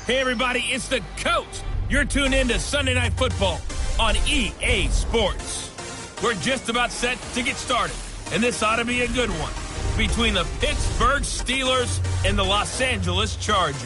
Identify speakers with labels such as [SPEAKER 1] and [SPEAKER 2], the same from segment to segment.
[SPEAKER 1] Hey, everybody, it's the coach. You're tuned in to Sunday Night Football on EA Sports. We're just about set to get started, and this ought to be a good one between the Pittsburgh Steelers and the Los Angeles Chargers.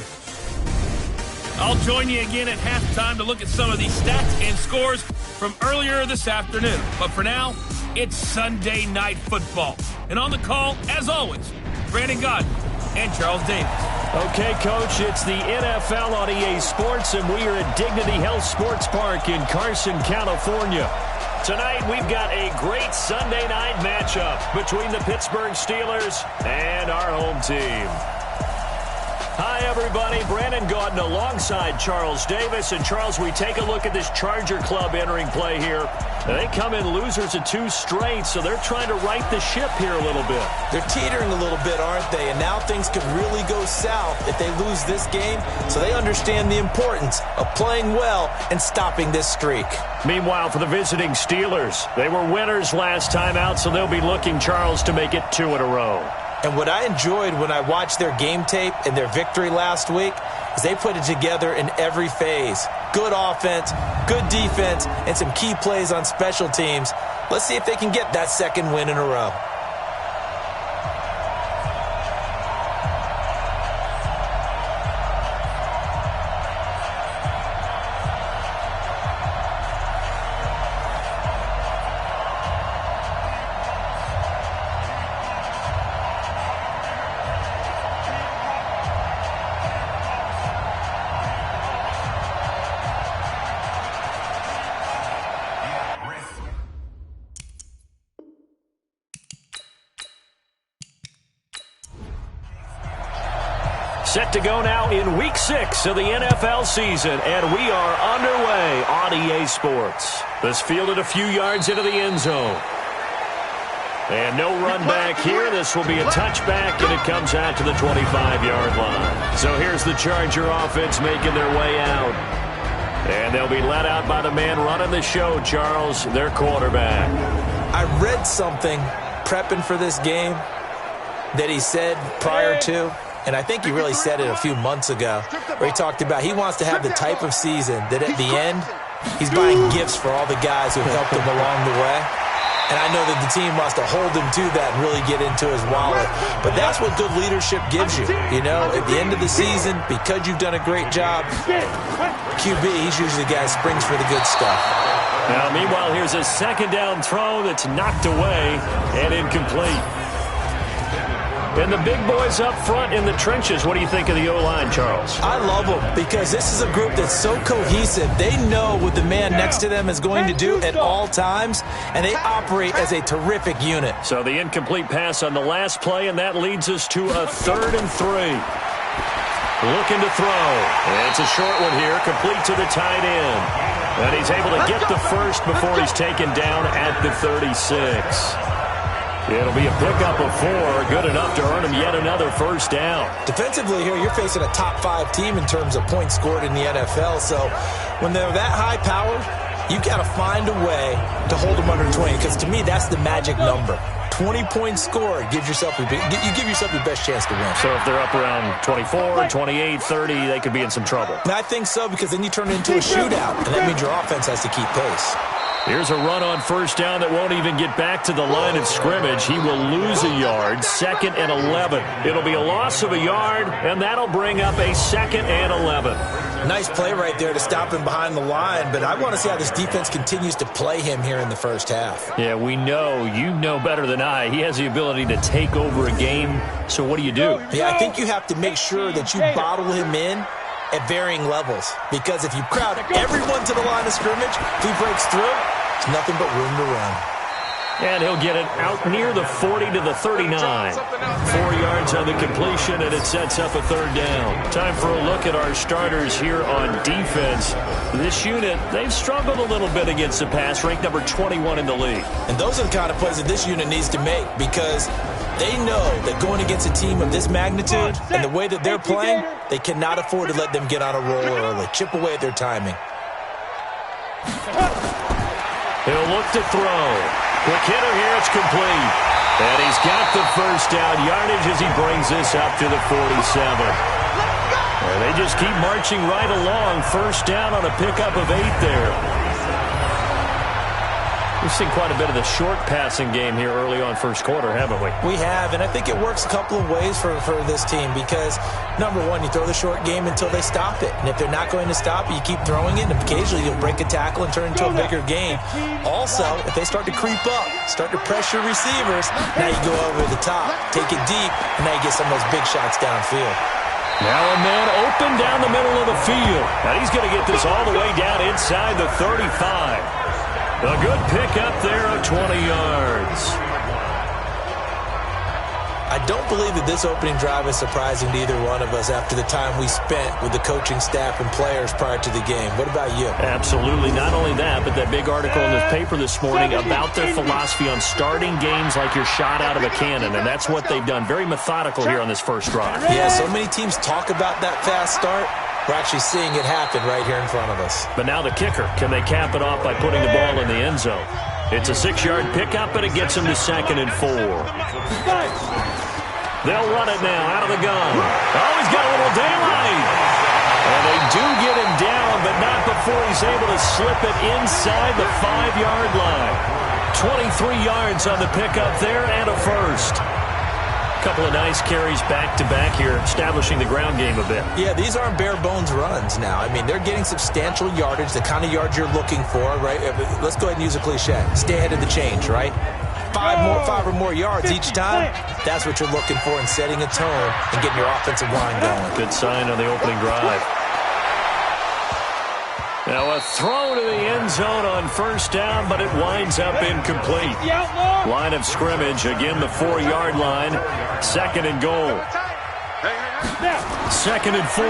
[SPEAKER 1] I'll join you again at halftime to look at some of these stats and scores from earlier this afternoon. But for now, it's Sunday Night Football. And on the call, as always, Brandon Godwin and Charles Davis.
[SPEAKER 2] Okay, Coach, it's the NFL on EA Sports, and we are at Dignity Health Sports Park in Carson, California. Tonight, we've got a great Sunday night matchup between the Pittsburgh Steelers and our home team. Hi, everybody. Brandon Gaudin alongside Charles Davis. And, Charles, we take a look at this Charger club entering play here. They come in losers of 2 straight, so they're trying to right the ship here a little bit.
[SPEAKER 3] They're teetering a little bit, aren't they? And now things could really go south if they lose this game. So they understand the importance of playing well and stopping this streak.
[SPEAKER 2] Meanwhile, for the visiting Steelers, they were winners last time out, so they'll be looking, Charles, to make it 2 in a row.
[SPEAKER 3] And what I enjoyed when I watched their game tape and their victory last week is they put it together in every phase. Good offense, good defense, and some key plays on special teams. Let's see if they can get that second win in a row.
[SPEAKER 2] Set to go now in Week 6 of the NFL season, and we are underway on EA Sports. This fielded a few yards into the end zone. And no run back here. This will be a touchback, and it comes out to the 25-yard line. So here's the Charger offense making their way out. And they'll be let out by the man running the show, Charles, their quarterback.
[SPEAKER 3] I read something prepping for this game that he said prior to, and I think he really said it a few months ago, where he talked about he wants to have the type of season that at the end, he's buying gifts for all the guys who helped him along the way. And I know that the team wants to hold him to that and really get into his wallet. But that's what good leadership gives you. You know, at the end of the season, because you've done a great job, QB, he's usually the guy who springs for the good stuff.
[SPEAKER 2] Now, meanwhile, here's a second down throw that's knocked away and incomplete. And the big boys up front in the trenches. What do you think of the O-line, Charles?
[SPEAKER 3] I love them because this is a group that's so cohesive. They know what the man next to them is going to do at all times, and they operate as a terrific unit.
[SPEAKER 2] So the incomplete pass on the last play, and that leads us to a 3rd and 3. Looking to throw. And it's a short one here, complete to the tight end. And he's able to get the first before he's taken down at the 36. It'll be a pickup of 4, good enough to earn him yet another first down.
[SPEAKER 3] Defensively here, you're facing a top 5 team in terms of points scored in the NFL. So when they're that high-powered, you've got to find a way to hold them under 20, because to me, that's the magic number. 20 points scored, you give yourself your best chance to win.
[SPEAKER 2] So if they're up around 24, 28, 30, they could be in some trouble.
[SPEAKER 3] And I think so, because then you turn it into a shootout, and that means your offense has to keep pace.
[SPEAKER 2] Here's a run on first down that won't even get back to the line of scrimmage. He will lose a yard, 2nd and 11. It'll be a loss of a yard, and that'll bring up a 2nd and 11.
[SPEAKER 3] Nice play right there to stop him behind the line, but I want to see how this defense continues to play him here in the first half.
[SPEAKER 2] Yeah, we know. You know better than I. He has the ability to take over a game, so what do you do?
[SPEAKER 3] Yeah, I think you have to make sure that you bottle him in at varying levels, because if you crowd everyone to the line of scrimmage, if he breaks through, there's nothing but room to run.
[SPEAKER 2] And he'll get it out near the 40 to the 39. 4 yards on the completion, and it sets up a 3rd down. Time for a look at our starters here on defense. This unit, they've struggled a little bit against the pass, ranked number 21 in the league.
[SPEAKER 3] And those are the kind of plays that this unit needs to make, because they know that going against a team of this magnitude and the way that they're playing, they cannot afford to let them get on a roll early. Chip away at their timing.
[SPEAKER 2] He'll look to throw. Quick hitter here, it's complete. And he's got the first down yardage as he brings this up to the 47. And They just keep marching right along. First down on a pickup of 8 there. We've seen quite a bit of the short passing game here early on first quarter, haven't we?
[SPEAKER 3] We have, and I think it works a couple of ways for this team because, number one, you throw the short game until they stop it. And if they're not going to stop it, you keep throwing it, and occasionally you'll break a tackle and turn it into a bigger game. Also, if they start to creep up, start to pressure receivers, now you go over the top, take it deep, and now you get some of those big shots downfield.
[SPEAKER 2] Now a man open down the middle of the field. And he's going to get this all the way down inside the 35. A good pickup there of 20 yards.
[SPEAKER 3] I don't believe that this opening drive is surprising to either one of us after the time we spent with the coaching staff and players prior to the game. What about you?
[SPEAKER 2] Absolutely. Not only that, but that big article in the paper this morning about their philosophy on starting games like you're shot out of a cannon, and that's what they've done. Very methodical here on this first drive.
[SPEAKER 3] Yeah, so many teams talk about that fast start. We're actually seeing it happen right here in front of us.
[SPEAKER 2] But now the kicker. Can they cap it off by putting the ball in the end zone? It's a 6-yard pickup, and it gets them to 2nd and 4. They'll run it now out of the gun. Oh, he's got a little daylight. And they do get him down, but not before he's able to slip it inside the 5-yard line. 23 yards on the pickup there and a first. Couple of nice carries back-to-back here, establishing the ground game a bit.
[SPEAKER 3] Yeah, these aren't bare-bones runs now. I mean, they're getting substantial yardage, the kind of yards you're looking for, right? Let's go ahead and use a cliche. Stay ahead of the change, right? 5 or more yards each time, that's what you're looking for in setting a tone and getting your offensive line going.
[SPEAKER 2] Good sign on the opening drive. Now a throw to the end zone on first down, but it winds up incomplete. Line of scrimmage, again the 4-yard line. 2nd and goal. 2nd and 4.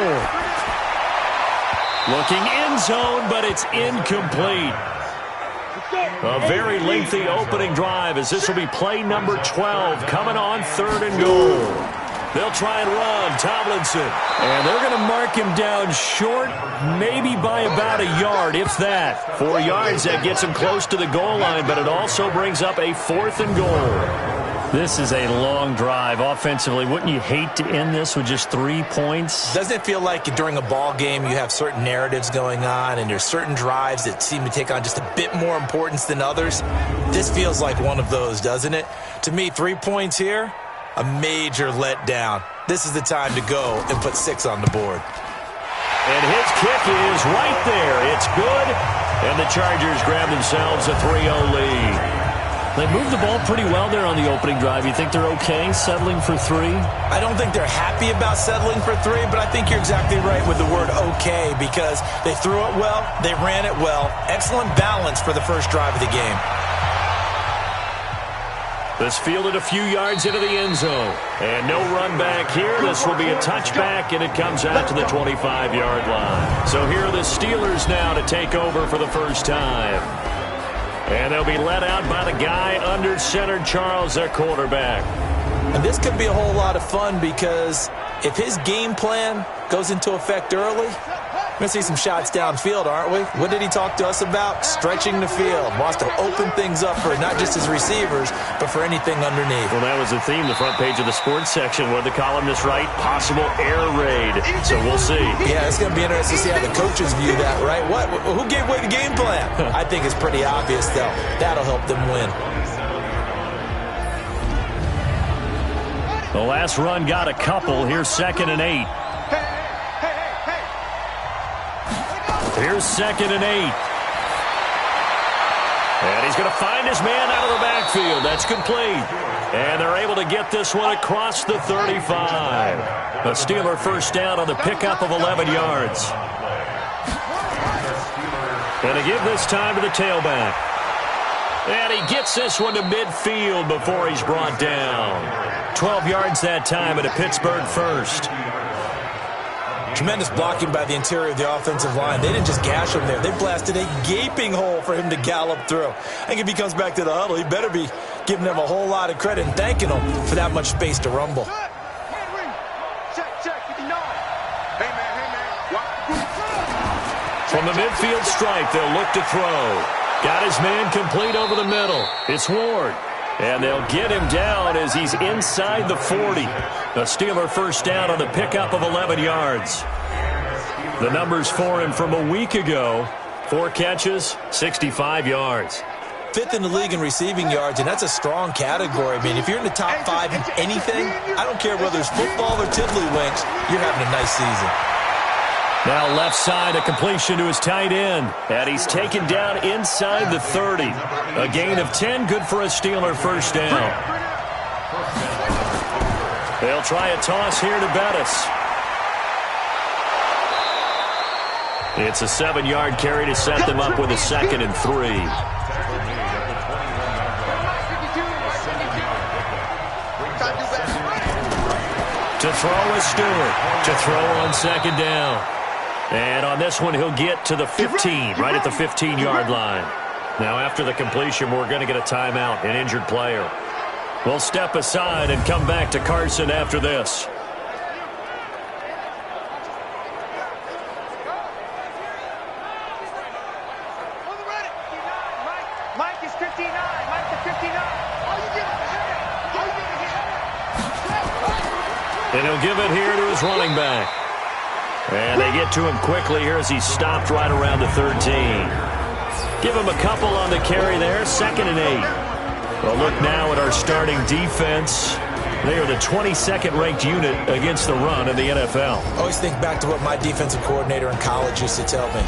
[SPEAKER 2] Looking end zone, but it's incomplete. A very lengthy opening drive as this will be play number 12 coming on 3rd and goal. They'll try and run, Tomlinson. And they're going to mark him down short, maybe by about a yard, if that. 4 yards, that gets him close to the goal line, but it also brings up a 4th and goal. This is a long drive offensively. Wouldn't you hate to end this with just 3 points?
[SPEAKER 3] Doesn't it feel like during a ball game you have certain narratives going on and there's certain drives that seem to take on just a bit more importance than others? This feels like one of those, doesn't it? To me, 3 points here, a major letdown. This is the time to go and put 6 on the board.
[SPEAKER 2] And his kick is right there. It's good. And the Chargers grab themselves a 3-0 lead. They moved the ball pretty well there on the opening drive. You think they're okay settling for 3?
[SPEAKER 3] I don't think they're happy about settling for 3, but I think you're exactly right with the word okay because they threw it well, they ran it well. Excellent balance for the first drive of the game.
[SPEAKER 2] This fielded a few yards into the end zone. And no run back here. This will be a touchback, and it comes out to the 25-yard line. So here are the Steelers now to take over for the first time. And they'll be let out by the guy under center, Charles, their quarterback.
[SPEAKER 3] And this could be a whole lot of fun because if his game plan goes into effect early, we're going to see some shots downfield, aren't we? What did he talk to us about? Stretching the field. Wants to open things up for not just his receivers, but for anything underneath.
[SPEAKER 2] Well, that was the theme, the front page of the sports section. What the columnist write? Possible air raid. So we'll see.
[SPEAKER 3] Yeah, it's going to be interesting to see how the coaches view that, right? Who gave away the game plan? I think it's pretty obvious, though. That'll help them win.
[SPEAKER 2] The last run got a couple. Here's 2nd and 8. Here's 2nd and 8. And he's going to find his man out of the backfield. That's complete. And they're able to get this one across the 35. A Steeler first down on the pickup of 11 yards. And to give this time to the tailback. And he gets this one to midfield before he's brought down. 12 yards that time and a Pittsburgh first.
[SPEAKER 3] Tremendous blocking by the interior of the offensive line. They didn't just gash him there. They blasted a gaping hole for him to gallop through. I think if he comes back to the huddle, he better be giving them a whole lot of credit and thanking them for that much space to rumble.
[SPEAKER 2] From the midfield stripe, they'll look to throw. Got his man complete over the middle. It's Ward. And they'll get him down as he's inside the 40. The Steeler first down on the pickup of 11 yards. The numbers for him from a week ago: 4 catches, 65 yards.
[SPEAKER 3] 5th in the league in receiving yards, and that's a strong category. I mean, if you're in the top 5 in anything, I don't care whether it's football or tiddlywinks, you're having a nice season.
[SPEAKER 2] Now left side, a completion to his tight end, and he's taken down inside the 30. A gain of 10, good for a Steeler first down. They'll try a toss here to Bettis. It's a 7-yard carry to set them up with a 2nd and 3. To throw is Stewart. To throw on 2nd down. And on this one, he'll get to the 15, right at the 15-yard line. Now, after the completion, we're going to get a timeout, an injured player. We'll step aside and come back to Carson after this.
[SPEAKER 4] Mike is 59. Mike is 59.
[SPEAKER 2] And he'll give it here to his running back. And they get to him quickly here as he stopped right around the 13. Give him a couple on the carry there, 2nd and 8. Well, look now at our starting defense. They are the 22nd ranked unit against the run in the NFL.
[SPEAKER 3] I always think back to what my defensive coordinator in college used to tell me.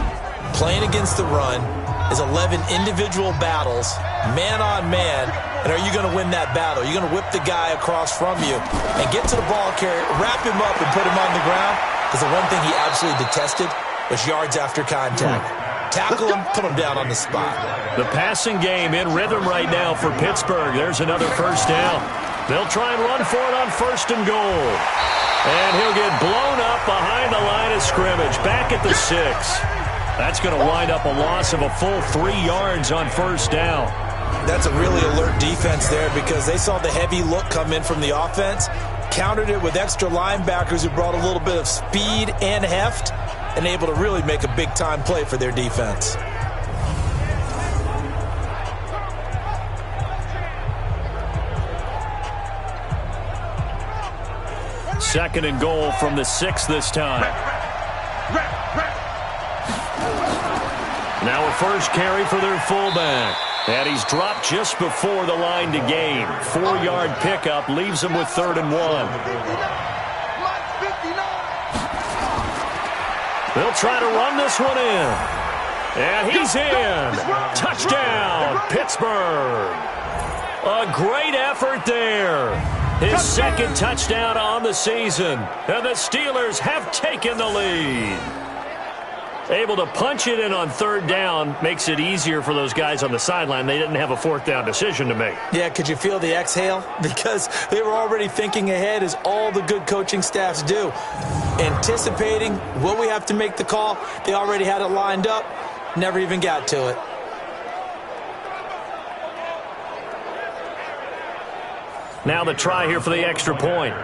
[SPEAKER 3] Playing against the run is 11 individual battles, man on man, and are you going to win that battle? You're going to whip the guy across from you and get to the ball carrier, wrap him up, and put him on the ground. Because the one thing he absolutely detested was yards after contact. Tackle him, put him down on the spot.
[SPEAKER 2] The passing game in rhythm right now for Pittsburgh. There's another first down. They'll try and run for it on 1st and goal. And he'll get blown up behind the line of scrimmage, back at the 6. That's going to wind up a loss of a full 3 yards on 1st down.
[SPEAKER 3] That's a really alert defense there because they saw the heavy look come in from the offense, countered it with extra linebackers who brought a little bit of speed and heft, and able to really make a big-time play for their defense.
[SPEAKER 2] Second and goal from the 6 this time. Now a first carry for their fullback. And he's dropped just before the line to gain. 4-yard pickup leaves him with 3rd and 1. They'll try to run this one in. And he's in. Touchdown, Pittsburgh. A great effort there. His 2nd touchdown on the season. And the Steelers have taken the lead. Able to punch it in on 3rd down makes it easier for those guys on the sideline. They didn't have a 4th down decision to make.
[SPEAKER 3] Yeah, could you feel the exhale? Because they were already thinking ahead, as all the good coaching staffs do. Anticipating what we have to make the call. They already had it lined up. Never even got to it.
[SPEAKER 2] Now the try here for the extra point.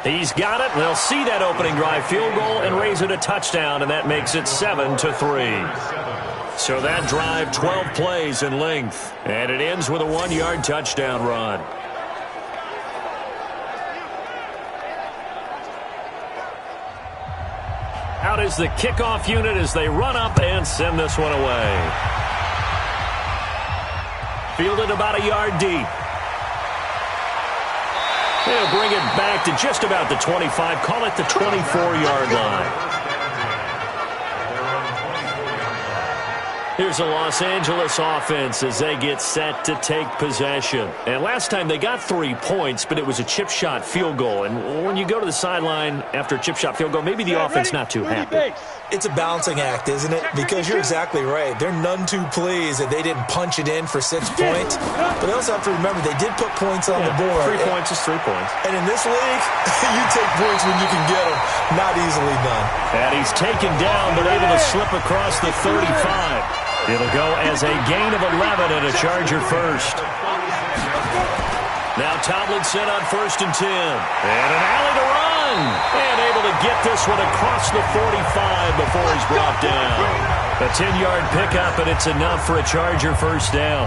[SPEAKER 2] He's got it. They'll see that opening drive field goal and raise it a touchdown, and that makes it 7-3. So that drive, 12 plays in length, and it ends with a 1-yard touchdown run. Out is the kickoff unit as they run up and send this one away. Fielded about a yard deep. They'll bring it back to just about the 25, call it the 24-yard line. Here's a Los Angeles offense as they get set to take possession. And last time they got 3 points, but it was a chip shot field goal. And when you go to the sideline after a chip shot field goal, maybe the offense not too happy.
[SPEAKER 3] It's a balancing act, isn't it? Because you're exactly right. They're none too pleased that they didn't punch it in for 6 points. But they also have to remember they did put points on the board.
[SPEAKER 2] 3 points is 3 points.
[SPEAKER 3] And in this league, you take points when you can get them. Not easily done.
[SPEAKER 2] And he's taken down, but able to slip across the 35. It'll go as a gain of 11 and a Charger first. Now Tomlinson on 1st and 10. And an alley to run. And able to get this one across the 45 before he's brought down. A 10-yard pickup, and it's enough for a Charger first down.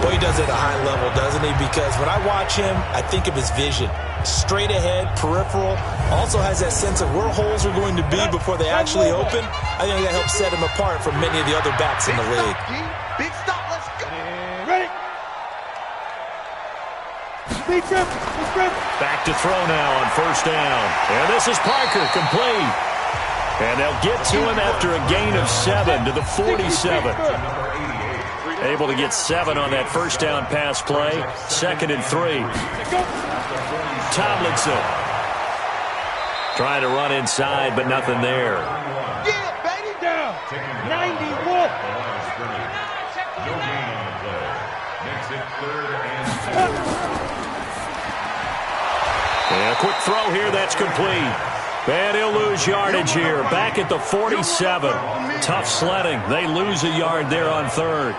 [SPEAKER 3] Well, Boy, he does it at a high level, doesn't he? Because when I watch him, I think of his vision. Straight ahead, peripheral. Also has that sense of where holes are going to be before they actually open. I think that helps set him apart from many of the other backs in the league.
[SPEAKER 4] Big stop, let's go. Ready? Big grip, big grip.
[SPEAKER 2] Back to throw now on first down. And this is Parker, complete. And they'll get to him after a gain of 7 to the 47. Able to get 7 on that first down pass play. 2nd and 3. Tomlinson trying to run inside, but nothing there.
[SPEAKER 4] Yeah, baby. Down. 91.
[SPEAKER 2] And a quick throw here, that's complete. And he'll lose yardage here. Back at the 47. Tough sledding. They lose a yard there on 3rd.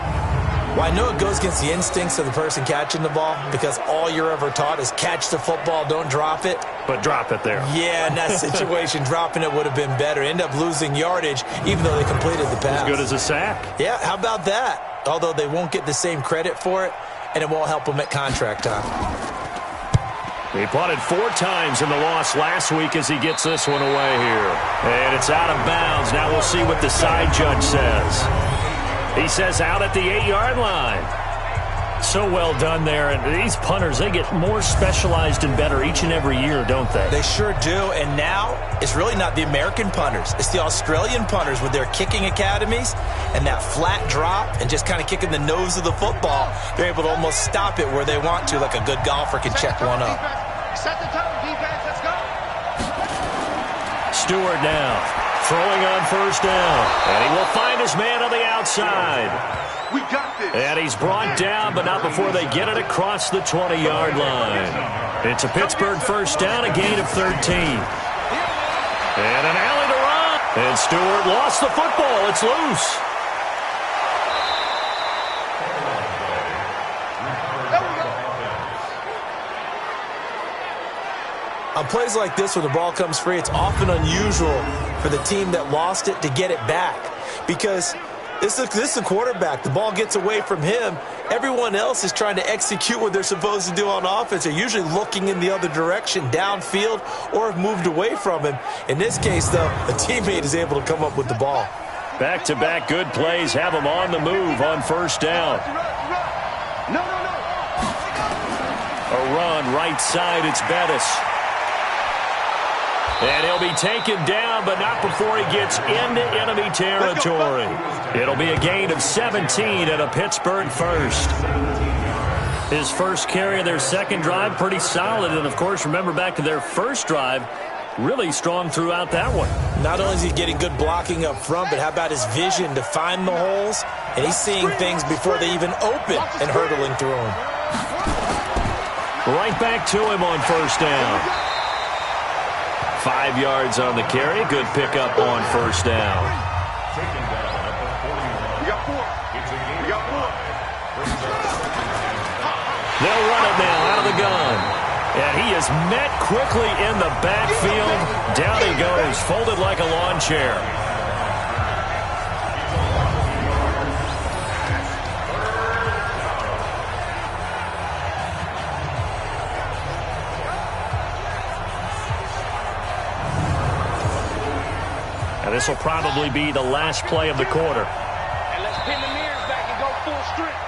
[SPEAKER 3] Well, I know it goes against the instincts of the person catching the ball because all you're ever taught is catch the football, don't drop it.
[SPEAKER 2] But drop it there.
[SPEAKER 3] Yeah, in that situation, dropping it would have been better. End up losing yardage even though they completed the pass.
[SPEAKER 2] As good as a sack.
[SPEAKER 3] Yeah, how about that? Although they won't get the same credit for it, and it won't help them at contract time.
[SPEAKER 2] He punted 4 times in the loss last week as he gets this one away here. And it's out of bounds. Now we'll see what the side judge says. He says out at the 8-yard line. So well done there. And these punters, they get more specialized and better each and every year, don't they?
[SPEAKER 3] They sure do. And now it's really not the American punters. It's the Australian punters with their kicking academies and that flat drop and just kind of kicking the nose of the football. They're able to almost stop it where they want to, like a good golfer can check one up.
[SPEAKER 4] Set the tone, defense. Let's go.
[SPEAKER 2] Stewart now. Throwing on first down. And he will find his man on the outside.
[SPEAKER 4] We got this.
[SPEAKER 2] And he's brought down, but not before they get it across the 20-yard line. It's a Pittsburgh first down, a gain of 13. And an alley to run. And Stewart lost the football. It's loose.
[SPEAKER 3] On plays like this where the ball comes free, it's often unusual for the team that lost it to get it back because this is the quarterback. The ball gets away from him. Everyone else is trying to execute what they're supposed to do on offense. They're usually looking in the other direction, downfield, or have moved away from him. In this case, though, a teammate is able to come up with the ball.
[SPEAKER 2] Back-to-back good plays have him on the move on first down.
[SPEAKER 4] No.
[SPEAKER 2] A run right side, it's Bettis. And he'll be taken down, but not before he gets into enemy territory. It'll be a gain of 17 and a Pittsburgh first. His first carry of their second drive, pretty solid. And, of course, remember back to their first drive, really strong throughout that one.
[SPEAKER 3] Not only is he getting good blocking up front, but how about his vision to find the holes? And he's seeing things before they even open and hurdling through them.
[SPEAKER 2] Right back to him on first down. 5 yards on the carry. Good pickup on first down.
[SPEAKER 4] We got 4. We got 4.
[SPEAKER 2] They'll run it now out of the gun. And he is met quickly in the backfield. Down he goes, folded like a lawn chair. This will probably be the last play of the quarter.
[SPEAKER 4] And let's pin the mirrors back and go full strength.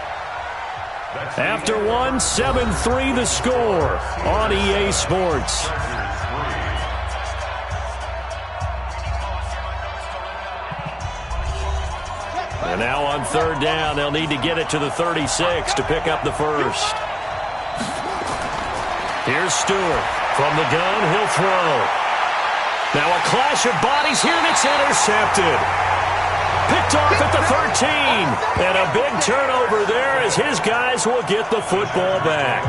[SPEAKER 2] After one, 7-3 the score on EA Sports. And now on third down, they'll need to get it to the 36 to pick up the first. Here's Stewart. From the gun, he'll throw. Now a clash of bodies here, and it's intercepted. Picked off at the 13. And a big turnover there as his guys will get the football back.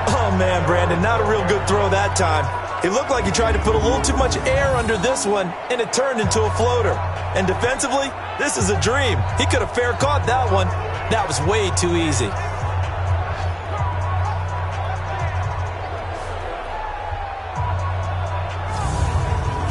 [SPEAKER 3] Oh, man, Brandon, not a real good throw that time. It looked like he tried to put a little too much air under this one, and it turned into a floater. And defensively, this is a dream. He could have fair caught that one. That was way too easy.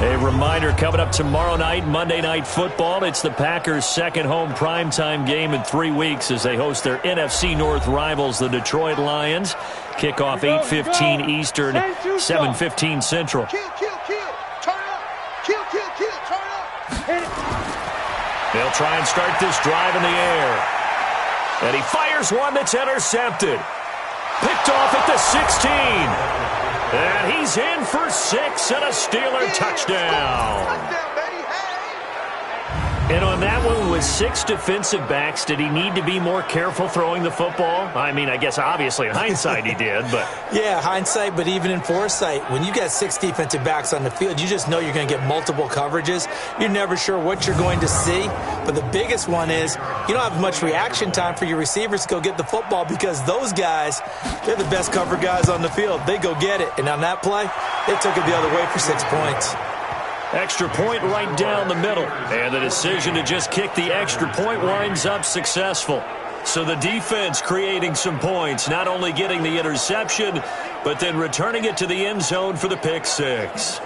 [SPEAKER 2] A reminder, coming up tomorrow night, Monday Night Football. It's the Packers' second home primetime game in 3 weeks as they host their NFC North rivals, the Detroit Lions. Kickoff 8:15 Eastern, 7:15 Central.
[SPEAKER 4] Kill, kill, kill. Turn up. Kill, kill, kill. Turn up.
[SPEAKER 2] They'll try and start this drive in the air. And he fires one that's intercepted. Picked off at the 16. And he's in for 6 and a Steeler touchdown. And on that one, with 6 defensive backs, did he need to be more careful throwing the football? I mean, I guess obviously in hindsight he did, but...
[SPEAKER 3] Yeah, hindsight, but even in foresight, when you got 6 defensive backs on the field, you just know you're going to get multiple coverages. You're never sure what you're going to see. But the biggest one is you don't have much reaction time for your receivers to go get the football because those guys, they're the best cover guys on the field. They go get it. And on that play, they took it the other way for 6 points.
[SPEAKER 2] Extra point right down the middle. And the decision to just kick the extra point winds up successful. So the defense creating some points, not only getting the interception, but then returning it to the end zone for the pick 6.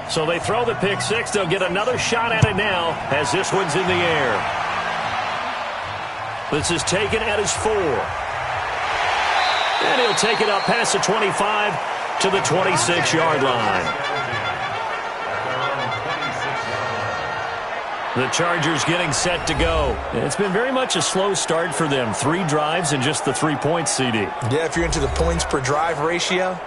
[SPEAKER 2] So they throw the pick 6. They'll get another shot at it now as this one's in the air. This is taken at his 4. And he'll take it up past the 25 to the 26-yard line. The Chargers getting set to go. It's been very much a slow start for them. 3 drives and just the 3 points, CD.
[SPEAKER 3] Yeah, if you're into the points per drive ratio,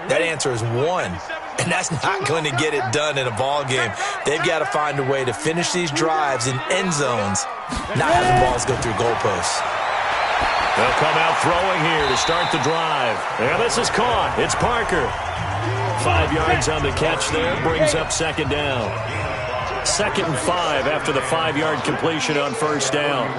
[SPEAKER 3] that answer is 1. And that's not going to get it done in a ball game. They've got to find a way to finish these drives in end zones, not have the balls go through goalposts.
[SPEAKER 2] They'll come out throwing here to start the drive. And this is caught. It's Parker. 5 yards on the catch there. Brings up second down. 2nd and 5 after the 5-yard completion on first down.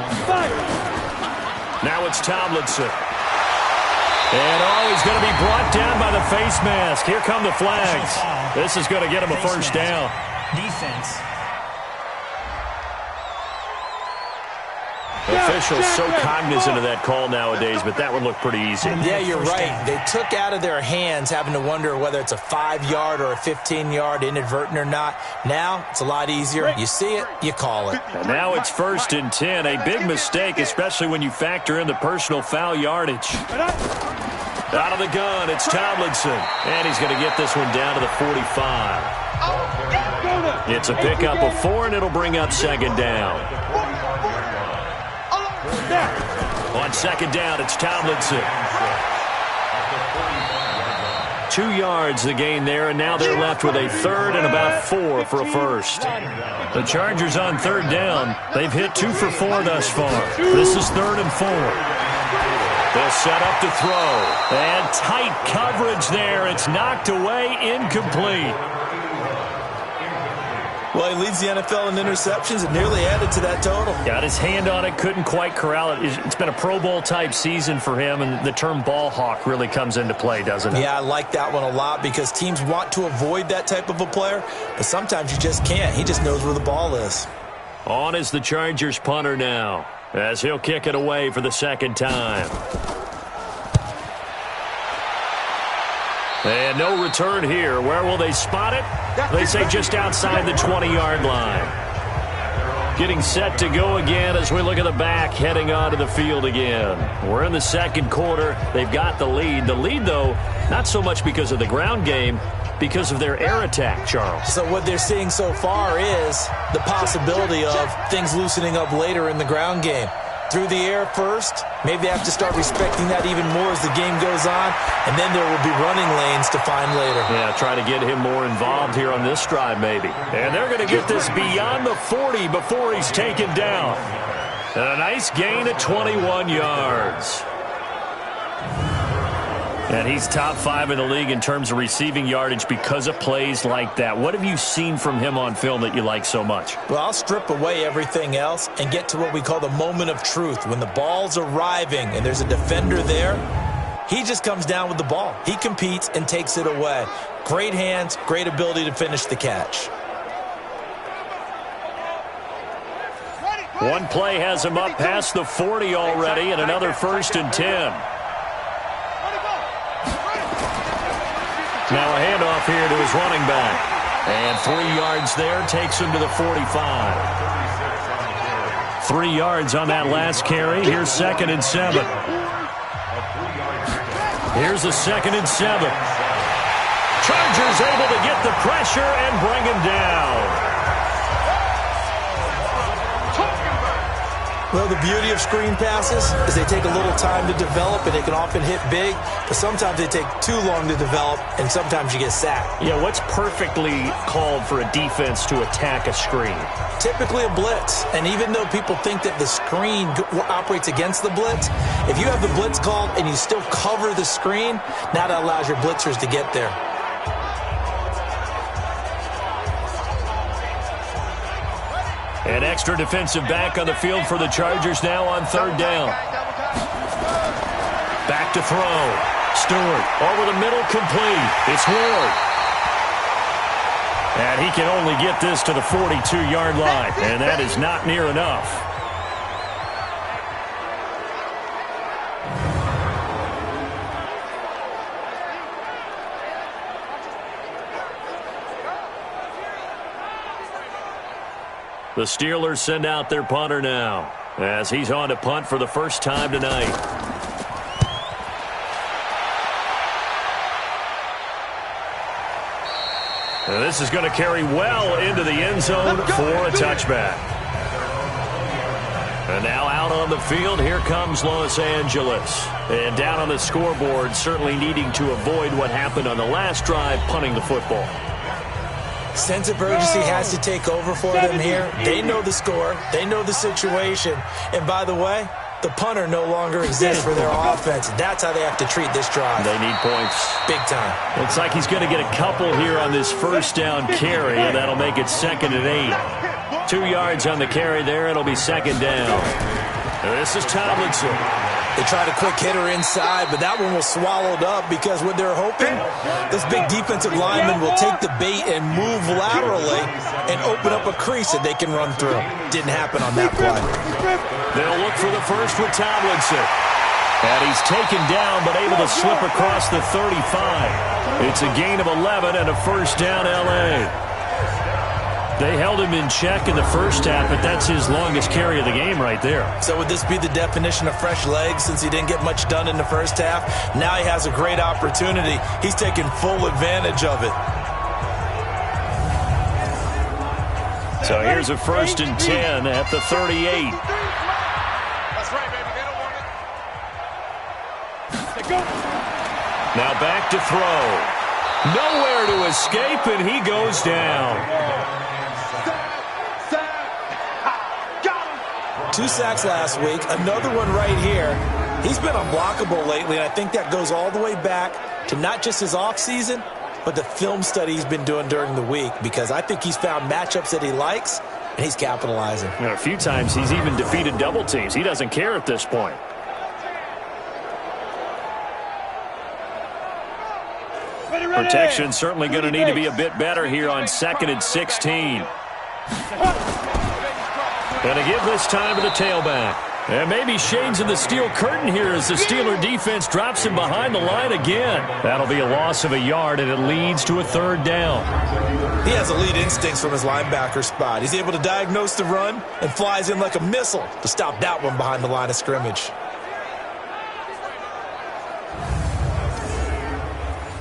[SPEAKER 2] Now it's Tomlinson. And he's going to be brought down by the face mask. Here come the flags. This is going to get him a first down.
[SPEAKER 5] Defense.
[SPEAKER 2] Officials so cognizant of that call nowadays, but that one looked pretty easy.
[SPEAKER 3] Yeah, you're right. They took out of their hands having to wonder whether it's a 5-yard or a 15-yard, inadvertent or not. Now, it's a lot easier. You see it, you call it.
[SPEAKER 2] And now it's 1st and 10. A big mistake, especially when you factor in the personal foul yardage. Out of the gun, it's Tomlinson. And he's going to get this one down to the 45. It's a pickup of 4, and it'll bring up second down. On second down, it's Tomlinson. 2 yards the gain there, and now they're left with a 3rd and about 4 for a first. The Chargers on 3rd down. They've hit 2 for 4 thus far. This is 3rd and 4. They'll set up to throw. And tight coverage there. It's knocked away, incomplete.
[SPEAKER 3] Well, he leads the NFL in interceptions and nearly added to that total.
[SPEAKER 2] Got his hand on it, couldn't quite corral it. It's been a Pro Bowl-type season for him, and the term ball hawk really comes into play, doesn't it?
[SPEAKER 3] Yeah, I like that one a lot because teams want to avoid that type of a player, but sometimes you just can't. He just knows where the ball is.
[SPEAKER 2] On is the Chargers punter now, as he'll kick it away for the 2nd time. And no return here. Where will they spot it? They say just outside the 20-yard line. Getting set to go again as we look at the back, heading onto the field again. We're in the 2nd quarter. They've got the lead. The lead, though, not so much because of the ground game, because of their air attack, Charles.
[SPEAKER 3] So what they're seeing so far is the possibility of things loosening up later in the ground game. Through the air first, maybe they have to start respecting that even more as the game goes on, and then there will be running lanes to find later.
[SPEAKER 2] Yeah, try to get him more involved here on this drive maybe. And they're going to get this beyond the 40 before he's taken down. And a nice gain of 21 yards. And he's top 5 in the league in terms of receiving yardage because of plays like that. What have you seen from him on film that you like so much?
[SPEAKER 3] Well, I'll strip away everything else and get to what we call the moment of truth. When the ball's arriving and there's a defender there, he just comes down with the ball. He competes and takes it away. Great hands, great ability to finish the catch.
[SPEAKER 2] One play has him up past the 40 already, and another 1st and 10. Now a handoff here to his running back. And 3 yards there takes him to the 45. 3 yards on that last carry. Here's 2nd and 7. Here's the 2nd and 7. Chargers able to get the pressure and bring him down.
[SPEAKER 3] Well, the beauty of screen passes is they take a little time to develop, and they can often hit big, but sometimes they take too long to develop, and sometimes you get sacked.
[SPEAKER 2] Yeah, what's perfectly called for a defense to attack a screen?
[SPEAKER 3] Typically a blitz, and even though people think that the screen operates against the blitz, if you have the blitz called and you still cover the screen, now that allows your blitzers to get there.
[SPEAKER 2] An extra defensive back on the field for the Chargers now on 3rd down. Back to throw. Stewart over the middle, complete. It's Ward. And he can only get this to the 42-yard line, and that is not near enough. The Steelers send out their punter now as he's on to punt for the first time tonight. And this is going to carry well into the end zone for a touchback. And now out on the field, here comes Los Angeles. And down on the scoreboard, certainly needing to avoid what happened on the last drive, punting the football.
[SPEAKER 3] Sense of urgency has to take over for them here. They know the score. They know the situation. And by the way, the punter no longer exists for their offense. That's how they have to treat this drive.
[SPEAKER 2] They need points.
[SPEAKER 3] Big time.
[SPEAKER 2] Looks like he's going to get a couple here on this first down carry, and that'll make it 2nd and 8. 2 yards on the carry there. It'll be 2nd down. And this is Tomlinson.
[SPEAKER 3] They tried a quick hitter inside, but that one was swallowed up because what they're hoping, this big defensive lineman will take the bait and move laterally and open up a crease that they can run through. Didn't happen on that play.
[SPEAKER 2] They'll look for the first with Tomlinson. And he's taken down but able to slip across the 35. It's a gain of 11 and a first down L.A. They held him in check in the first half, but that's his longest carry of the game right there. So
[SPEAKER 3] would this be the definition of fresh legs since he didn't get much done in the first half? Now he has a great opportunity. He's taking full advantage of it.
[SPEAKER 2] So here's a 1st and 10 at the 38.
[SPEAKER 4] That's right, baby. They don't want it. They go.
[SPEAKER 2] Now back to throw. Nowhere to escape, and he goes down.
[SPEAKER 3] 2 sacks last week, another one right here. He's been unblockable lately, and I think that goes all the way back to not just his offseason, but the film study he's been doing during the week, because I think he's found matchups that he likes, and he's capitalizing.
[SPEAKER 2] And a few times he's even defeated double teams. He doesn't care at this point. Protection certainly going to need to be a bit better here on 2nd and 16. Going to give this time to the tailback. And maybe shades in the steel curtain here as the Steeler defense drops him behind the line again. That'll be a loss of a yard, and it leads to a 3rd down.
[SPEAKER 3] He has elite instincts from his linebacker spot. He's able to diagnose the run and flies in like a missile to stop that one behind the line of scrimmage.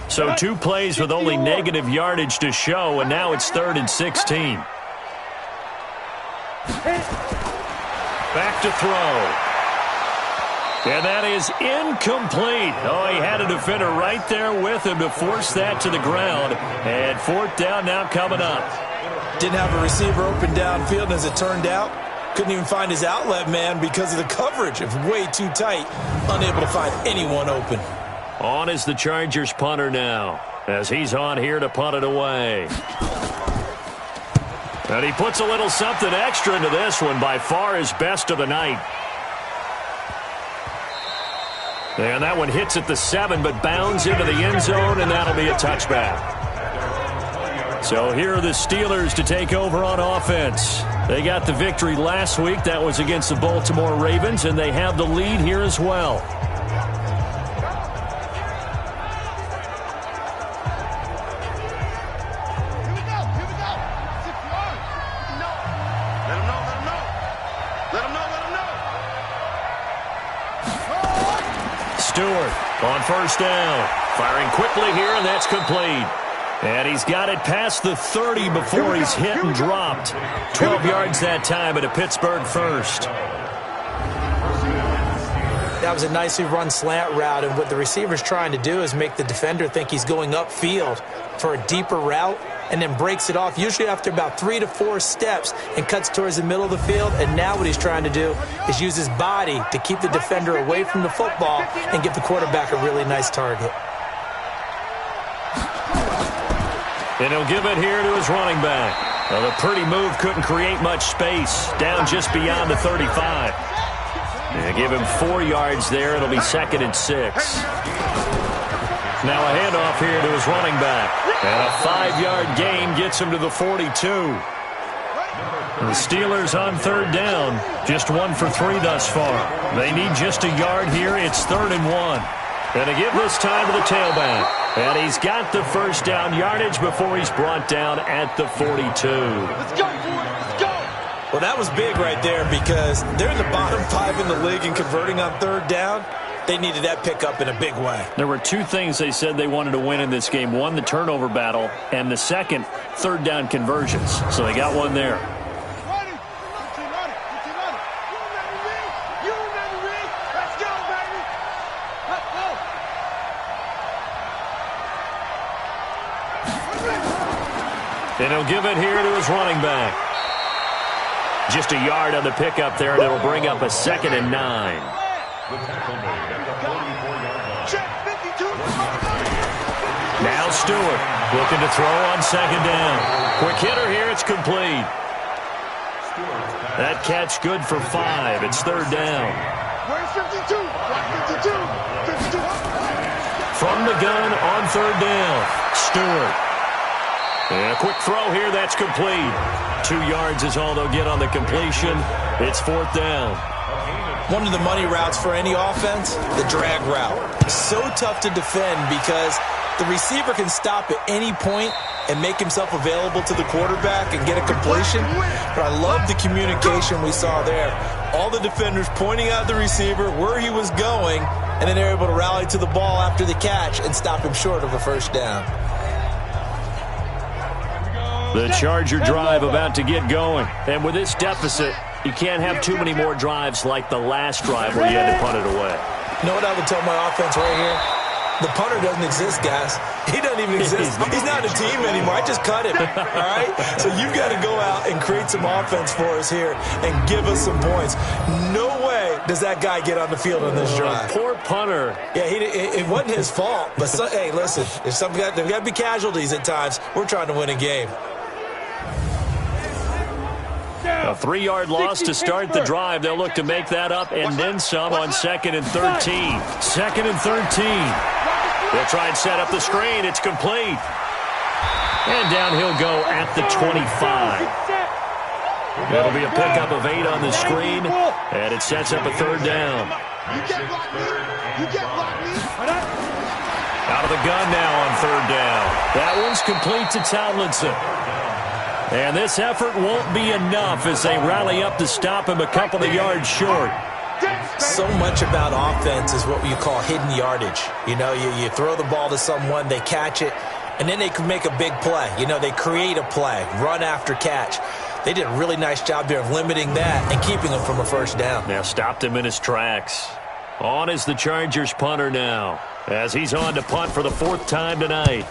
[SPEAKER 2] So 2 plays with only negative yardage to show, and now it's 3rd and 16. Back to throw. And that is incomplete. Oh, he had a defender right there with him to force that to the ground. And 4th down now coming up.
[SPEAKER 3] Didn't have a receiver open downfield, as it turned out. Couldn't even find his outlet man because of the coverage. It was way too tight. Unable to find anyone open.
[SPEAKER 2] On is the Chargers punter now, as he's on here to punt it away. And he puts a little something extra into this one, by far his best of the night. And that one hits at the 7, but bounds into the end zone, and that'll be a touchback. So here are the Steelers to take over on offense. They got the victory last week. That was against the Baltimore Ravens, and they have the lead here as well. Stewart on first down. Firing quickly here, and that's complete. And he's got it past the 30 before he's hit and dropped. 12 yards that time at a Pittsburgh first.
[SPEAKER 3] That was a nicely run slant route, and what the receiver's trying to do is make the defender think he's going upfield for a deeper route, and then breaks it off, usually after about 3 to 4 steps, and cuts towards the middle of the field. And now what he's trying to do is use his body to keep the defender away from the football and give the quarterback a really nice target.
[SPEAKER 2] And he'll give it here to his running back. Well, the pretty move couldn't create much space, down just beyond the 35. And give him 4 yards there. It'll be 2nd and 6. Now a handoff here to his running back. And a 5-yard gain gets him to the 42. The Steelers on 3rd down. Just 1 for 3 thus far. They need just a yard here. It's 3rd and 1. And to give this time to the tailback. And he's got the first down yardage before he's brought down at the 42.
[SPEAKER 4] Let's go, boys. Let's go.
[SPEAKER 3] Well, that was big right there because they're in the bottom 5 in the league and converting on 3rd down. They needed that pickup in a big way.
[SPEAKER 2] There were 2 things they said they wanted to win in this game. One, the turnover battle, and the second, 3rd down conversions. So they got one there. And he'll give it here to his running back. Just a yard on the pickup there, and it'll bring up a 2nd and 9. Now Stewart looking to throw on 2nd down. Quick hitter here, it's complete. That catch good for 5. It's 3rd down.
[SPEAKER 4] Where's 52? 52. 52.
[SPEAKER 2] From the gun on 3rd down. Stewart. And a quick throw here, that's complete. 2 yards is all they'll get on the completion. It's 4th down.
[SPEAKER 3] One of the money routes for any offense, the drag route. So tough to defend because the receiver can stop at any point and make himself available to the quarterback and get a completion. But I love the communication we saw there. All the defenders pointing out the receiver, where he was going, and then they're able to rally to the ball after the catch and stop him short of a first down.
[SPEAKER 2] The Charger drive about to get going. And with this deficit, you can't have too many more drives like the last drive where you had to punt it away.
[SPEAKER 3] You know what I would tell my offense right here? The punter doesn't exist, guys. He doesn't even exist. He's not a team anymore. I just cut him, all right? So you've got to go out and create some offense for us here and give us some points. No way does that guy get on the field on this drive.
[SPEAKER 2] Poor punter.
[SPEAKER 3] Yeah, it wasn't his fault. But, hey, listen, there's got to be casualties at times. We're trying to win a game.
[SPEAKER 2] A 3-yard loss to start the drive. They'll look to make that up and then some on 2nd and 13. 2nd and 13. They'll try and set up the screen. It's complete. And down he'll go at the 25. That'll be a pickup of 8 on the screen, and it sets up a 3rd down. Out of the gun now on 3rd down. That one's complete to Tomlinson. And this effort won't be enough as they rally up to stop him a couple of yards short.
[SPEAKER 3] So much about offense is what you call hidden yardage. You know, you throw the ball to someone, they catch it, and then they can make a big play. You know, they create a play, run after catch. They did a really nice job there of limiting that and keeping him from a first down.
[SPEAKER 2] Now stopped him in his tracks. On is the Chargers punter now as he's on to punt for the 4th time tonight.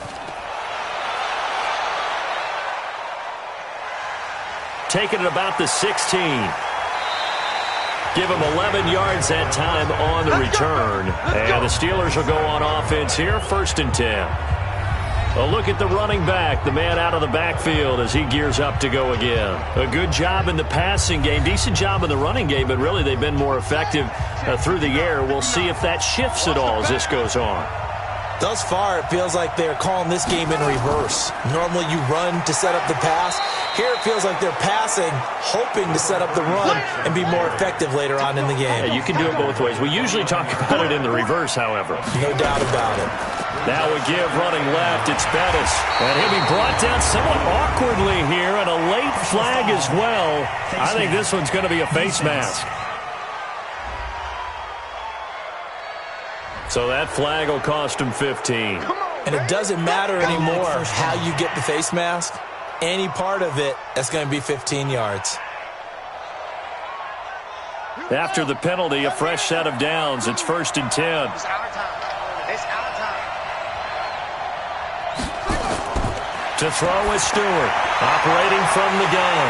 [SPEAKER 2] Taking it about the 16. Give him 11 yards that time on the return. And the Steelers will go on offense here, 1st and 10. A look at the running back, the man out of the backfield as he gears up to go again. A good job in the passing game, decent job in the running game, but really they've been more effective through the air. We'll see if that shifts at all as this goes on.
[SPEAKER 3] Thus far, it feels like they're calling this game in reverse. Normally you run to set up the pass. Here it feels like they're passing, hoping to set up the run and be more effective later on in the game.
[SPEAKER 2] Yeah, you can do it both ways. We usually talk about it in the reverse, however.
[SPEAKER 3] No doubt about it.
[SPEAKER 2] Now we give running left. It's Bettis. And he'll be brought down somewhat awkwardly here, and a late flag as well. I think this one's going to be a face mask. So that flag will cost him 15.
[SPEAKER 3] And it doesn't matter anymore how you get the face mask. Any part of it, that's going to be 15 yards.
[SPEAKER 2] After the penalty, a fresh set of downs. It's 1st and 10.
[SPEAKER 4] It's our time. It's our time.
[SPEAKER 2] To throw is Stewart, operating from the gun.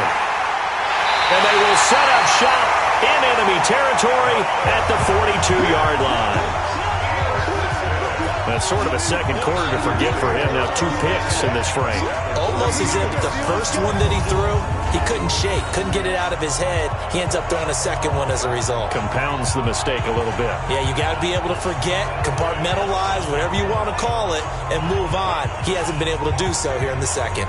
[SPEAKER 2] And they will set up shop in enemy territory at the 42-yard line. That's sort of a second quarter to forget for him. Now 2 picks in this frame.
[SPEAKER 3] Almost as if the first one that he threw, he couldn't shake, couldn't get it out of his head. He ends up throwing a second one as a result.
[SPEAKER 2] Compounds the mistake a little bit.
[SPEAKER 3] Yeah, you got to be able to forget, compartmentalize, whatever you want to call it, and move on. He hasn't been able to do so here in the second.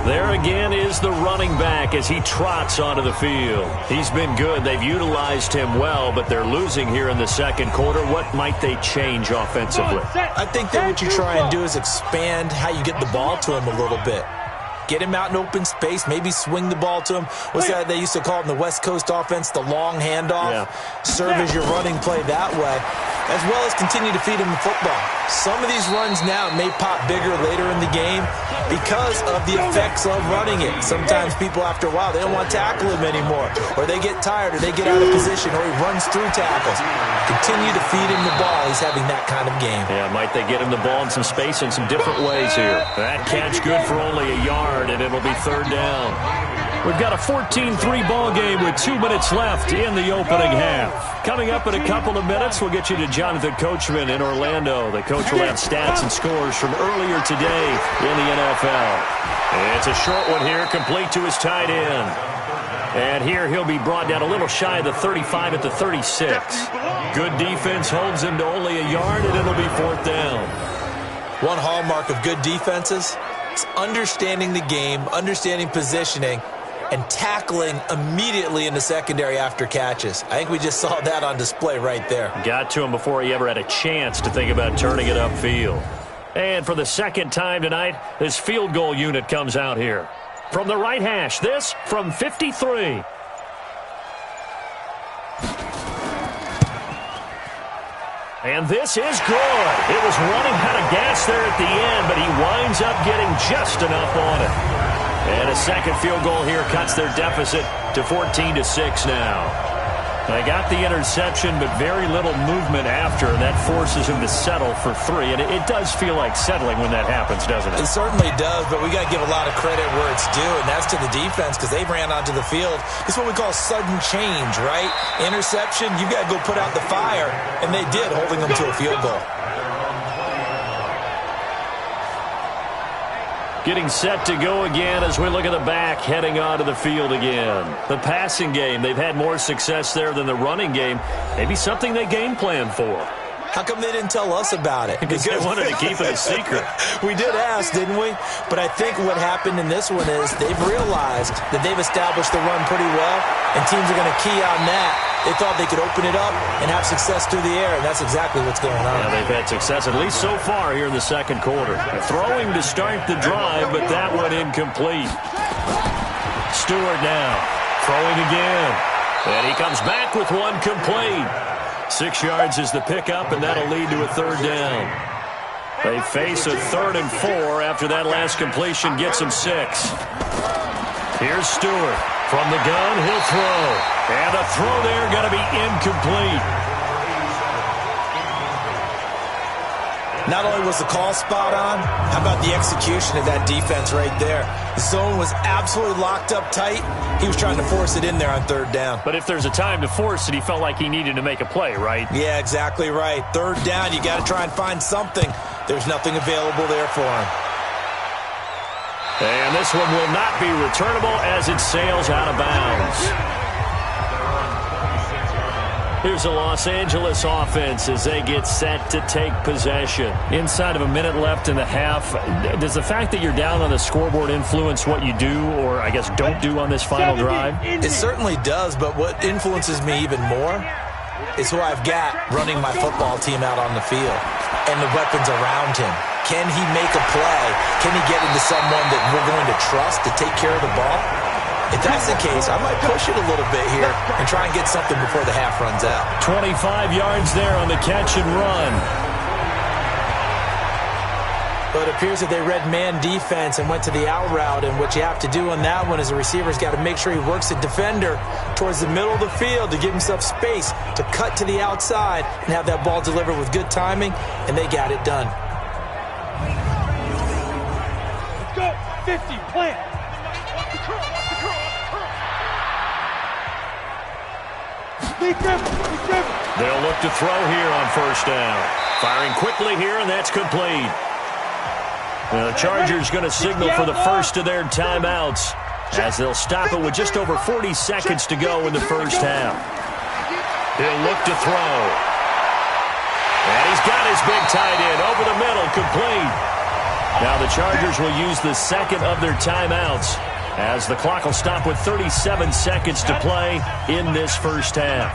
[SPEAKER 2] There again is the running back as he trots onto the field. He's been good. They've utilized him well, but they're losing here in the second quarter. What might they change offensively?
[SPEAKER 3] I think that what you try and do is expand how you get the ball to him a little bit. Get him out in open space, maybe swing the ball to him. What's that they used to call it in the West Coast offense, the long handoff? Yeah. Serve as your running play that way, as well as continue to feed him the football. Some of these runs now may pop bigger later in the game because of the effects of running it. Sometimes people, after a while, they don't want to tackle him anymore, or they get tired, or they get out of position, or he runs through tackles. Continue to feed him the ball. He's having that kind of game.
[SPEAKER 2] Yeah, might they get him the ball in some space in some different ways here. That catch good for only a yard, and it'll be 3rd down. We've got a 14-3 ball game with 2 minutes left in the opening half. Coming up in a couple of minutes, we'll get you to Jonathan Coachman in Orlando. The coach will have stats and scores from earlier today in the NFL. It's a short one here, complete to his tight end. And here he'll be brought down a little shy of the 35 at the 36. Good defense holds him to only a yard, and it'll be 4th down.
[SPEAKER 3] One hallmark of good defenses is understanding the game, understanding positioning, and tackling immediately in the secondary after catches. I think we just saw that on display right there.
[SPEAKER 2] Got to him before he ever had a chance to think about turning it upfield. And for the second time tonight, this field goal unit comes out here. From the right hash, this from 53. And this is good. It was running out of gas there at the end, but he winds up getting just enough on it. And a second field goal here cuts their deficit to 14-6 now. They got the interception, but very little movement after, and that forces him to settle for 3. And it does feel like settling when that happens, doesn't it?
[SPEAKER 3] It certainly does, but we got to give a lot of credit where it's due, and that's to the defense because they ran onto the field. It's what we call sudden change, right? Interception, you got to go put out the fire, and they did, holding them to a field goal.
[SPEAKER 2] Getting set to go again as we look at the back, heading onto the field again. The passing game, they've had more success there than the running game. Maybe something they game plan for.
[SPEAKER 3] How come they didn't tell us about it?
[SPEAKER 2] Because they wanted to keep it a secret.
[SPEAKER 3] We did ask, didn't we? But I think what happened in this one is they've realized that they've established the run pretty well, and teams are going to key on that. They thought they could open it up and have success through the air, and that's exactly what's going on.
[SPEAKER 2] Yeah, they've had success, at least so far here in the second quarter. Throwing to start the drive, but that one incomplete. Stewart now, throwing again. And he comes back with one complete. 6 yards is the pickup, and that'll lead to a 3rd down. They face a 3rd and 4 after that last completion gets them 6. Here's Stewart. From the gun, he'll throw. And a throw there going to be incomplete.
[SPEAKER 3] Not only was the call spot on, how about the execution of that defense right there? The zone was absolutely locked up tight. He was trying to force it in there on 3rd down.
[SPEAKER 2] But if there's a time to force it, he felt like he needed to make a play, right?
[SPEAKER 3] Yeah, exactly right. 3rd down, you got to try and find something. There's nothing available there for him.
[SPEAKER 2] And this one will not be returnable as it sails out of bounds. Here's the Los Angeles offense as they get set to take possession. Inside of a minute left in the half, does the fact that you're down on the scoreboard influence what you do, or I guess don't do on this final drive?
[SPEAKER 3] It certainly does, but what influences me even more is who I've got running my football team out on the field and the weapons around him. Can he make a play? Can he get into someone that we're going to trust to take care of the ball? If that's the case, I might push it a little bit here and try and get something before the half runs out.
[SPEAKER 2] 25 yards there on the catch and run.
[SPEAKER 3] But it appears that they read man defense and went to the out route, and what you have to do on that one is the receiver's got to make sure he works the defender towards the middle of the field to give himself space to cut to the outside and have that ball delivered with good timing, and they got it done.
[SPEAKER 4] Let's go. 50, plant.
[SPEAKER 2] They'll look to throw here on first down. Firing quickly here, and that's complete. The Chargers going to signal for the first of their timeouts as they'll stop it with just over 40 seconds to go in the first half. He'll look to throw. And he's got his big tight end over the middle, complete. Now the Chargers will use the second of their timeouts as the clock will stop with 37 seconds to play in this first half.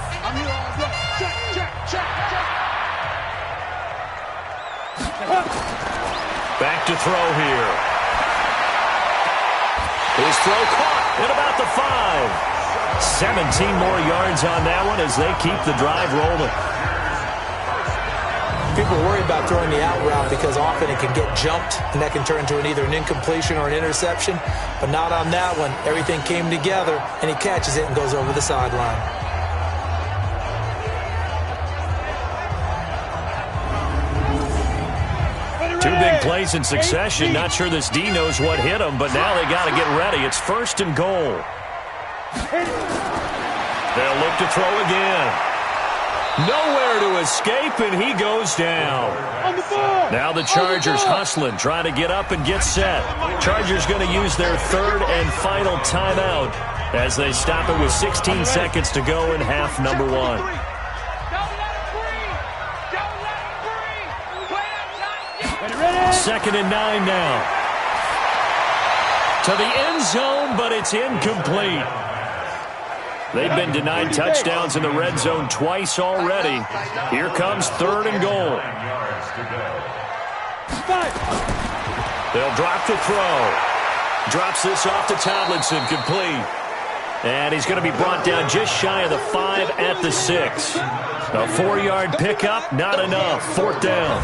[SPEAKER 2] Back to throw here. His throw caught at about the 5. 17 more yards on that one as they keep the drive rolling.
[SPEAKER 3] People worry about throwing the out route because often it can get jumped, and that can turn into either an incompletion or an interception. But not on that one. Everything came together, and he catches it and goes over the sideline.
[SPEAKER 2] Two big plays in succession. Not sure this D knows what hit him, but now they got to get ready. It's first and goal. They'll look to throw again. Nowhere to escape, and he goes down. Now the Chargers hustling, trying to get up and get set. Chargers going to use their third and final timeout as they stop it with 16 seconds to go in half number 1. Second and 9 now. To the end zone, but it's incomplete. They've been denied touchdowns in the red zone twice already. Here comes third and goal. They'll drop the throw. Drops this off to Tomlinson, complete. And he's going to be brought down just shy of the 5 at the 6. A 4-yard pickup, not enough. Fourth down.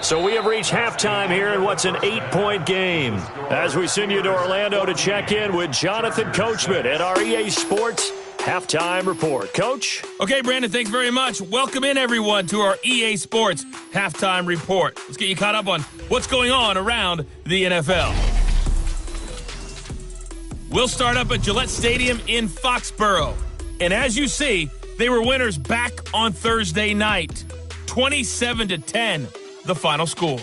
[SPEAKER 2] So we have reached halftime here in what's an 8-point game. As we send you to Orlando to check in with Jonathan Coachman at our EA Sports Halftime Report. Coach?
[SPEAKER 1] Okay, Brandon, thanks very much. Welcome in, everyone, to our EA Sports Halftime Report. Let's get you caught up on what's going on around the NFL. We'll start up at Gillette Stadium in Foxborough. And as you see, they were winners back on Thursday night. 27-10. The final score.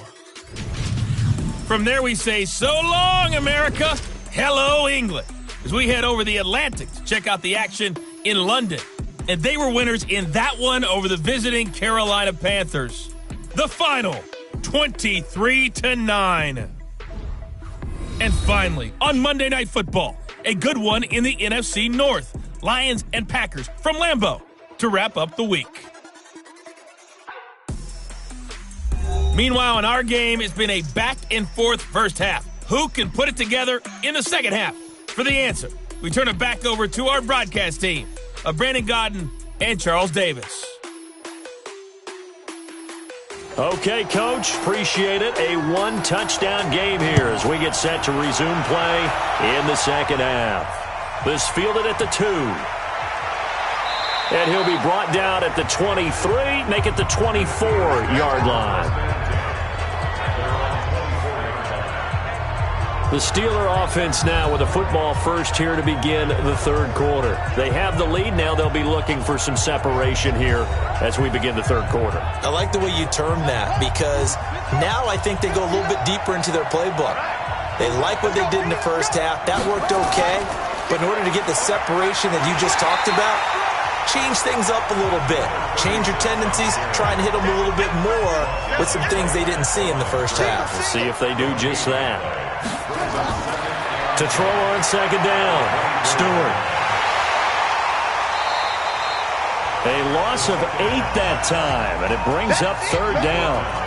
[SPEAKER 1] From there we say, so long, America. Hello, England. As we head over the Atlantic to check out the action in London. And they were winners in that one over the visiting Carolina Panthers. The final, 23-9. And finally, on Monday Night Football, a good one in the NFC North. Lions and Packers from Lambeau to wrap up the week. Meanwhile, in our game, it's been a back-and-forth first half. Who can put it together in the second half? For the answer, we turn it back over to our broadcast team of Brandon Godden and Charles Davis.
[SPEAKER 2] Okay, Coach, appreciate it. A one-touchdown game here as we get set to resume play in the second half. This fielded at the 2. And he'll be brought down at the 23, make it the 24-yard line. The Steeler offense now with a football first here to begin the third quarter. They have the lead. Now they'll be looking for some separation here as we begin the third quarter.
[SPEAKER 3] I like the way you term that because now I think they go a little bit deeper into their playbook. They like what they did in the first half. That worked okay. But in order to get the separation that you just talked about, change things up a little bit. Change your tendencies. Try and hit them a little bit more with some things they didn't see in the first half.
[SPEAKER 2] We'll see if they do just that. To throw on second down, Stewart. A loss of 8 that time, and it brings up third down.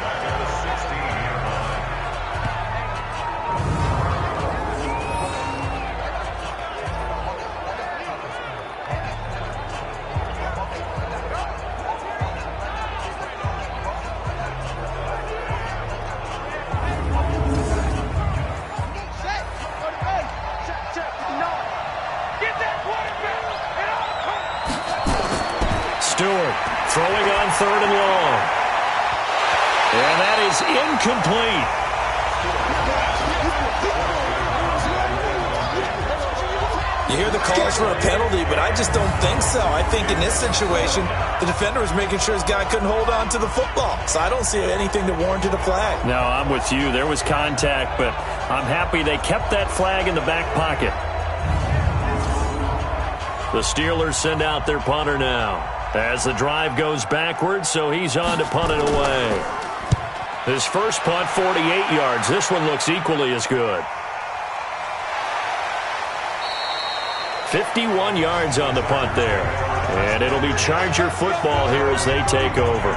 [SPEAKER 2] Stewart throwing on third and long. And that is incomplete.
[SPEAKER 3] You hear the calls for a penalty, but I just don't think so. I think in this situation, the defender was making sure his guy couldn't hold on to the football. So I don't see anything that warranted a flag.
[SPEAKER 2] No, I'm with you. There was contact, but I'm happy they kept that flag in the back pocket. The Steelers send out their punter now. As the drive goes backwards, so he's on to punt it away. His first punt, 48 yards. This one looks equally as good. 51 yards on the punt there. And it'll be Charger football here as they take over.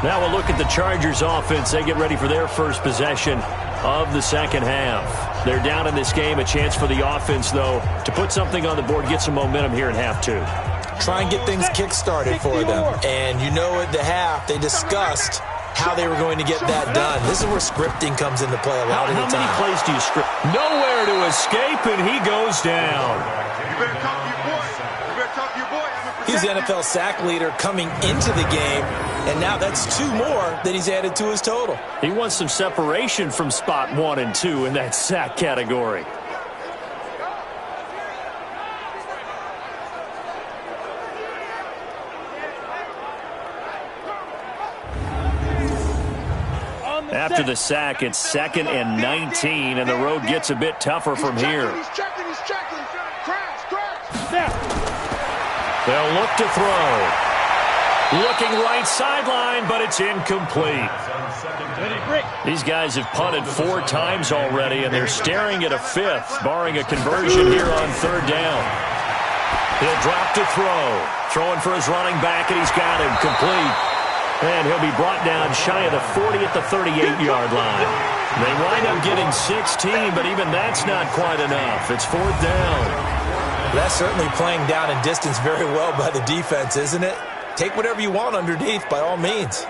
[SPEAKER 2] Now we'll look at the Chargers offense. They get ready for their first possession of the second half. They're down in this game. A chance for the offense, though, to put something on the board, get some momentum here in half two.
[SPEAKER 3] Try and get things kick-started for them. And you know at the half, they discussed how they were going to get that done. This is where scripting comes into play a lot of the time.
[SPEAKER 2] How many plays do you script? Nowhere to escape, and he goes down.
[SPEAKER 4] You better talk to your boy. You better talk to your boy.
[SPEAKER 3] He's the NFL sack leader coming into the game, and now that's 2 more that he's added to his total.
[SPEAKER 2] He wants some separation from spot 1 and 2 in that sack category. After the sack, it's 2nd and 19, and the road gets a bit tougher from here.
[SPEAKER 4] He's checking. Crash.
[SPEAKER 2] They'll look to throw. Looking right sideline, but it's incomplete. These guys have punted 4 times already, and they're staring at a 5th, barring a conversion here on third down. He'll drop to throw. Throwing for his running back, and he's got him complete. And he'll be brought down shy of the 40 at the 38-yard line. They wind up getting 16, but even that's not quite enough. It's 4th down.
[SPEAKER 3] That's certainly playing down in distance very well by the defense, isn't it? Take whatever you want underneath, by all means.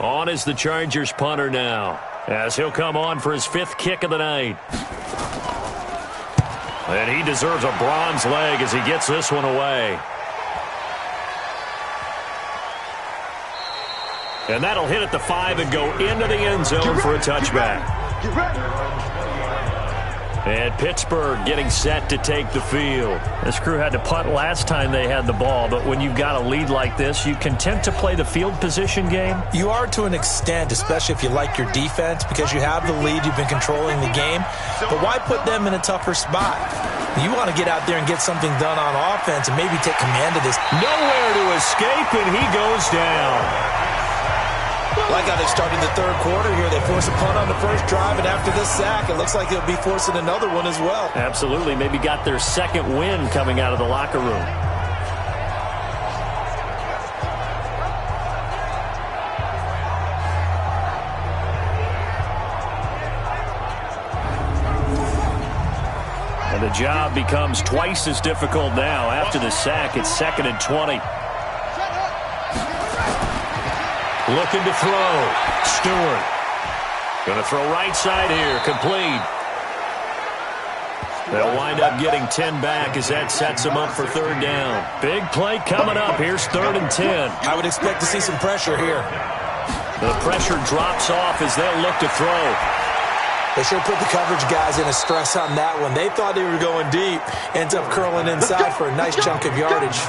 [SPEAKER 2] On is the Chargers punter now, as he'll come on for his 5th kick of the night. And he deserves a bronze leg as he gets this one away. And that'll hit at the 5 and go into the end zone for a touchback. And Pittsburgh getting set to take the field. This crew had to punt last time they had the ball, but when you've got a lead like this, you content to play the field position game?
[SPEAKER 3] You are to an extent, especially if you like your defense, because you have the lead, you've been controlling the game. But why put them in a tougher spot? You want to get out there and get something done on offense and maybe take command of this.
[SPEAKER 2] Nowhere to escape, and he goes down.
[SPEAKER 3] Like how they started the third quarter here. They forced a punt on the first drive, and after this sack, it looks like they'll be forcing another one as well.
[SPEAKER 2] Absolutely. Maybe got their 2nd win coming out of the locker room. And the job becomes twice as difficult now. After the sack, it's 2nd and 20. Looking to throw. Stewart. Going to throw right side here. Complete. They'll wind up getting 10 back as that sets them up for third down. Big play coming up. Here's 3rd and 10.
[SPEAKER 3] I would expect to see some pressure here.
[SPEAKER 2] The pressure drops off as they'll look to throw.
[SPEAKER 3] They sure put the coverage guys in a stress on that one. They thought they were going deep. Ends up curling inside for a nice chunk of yardage.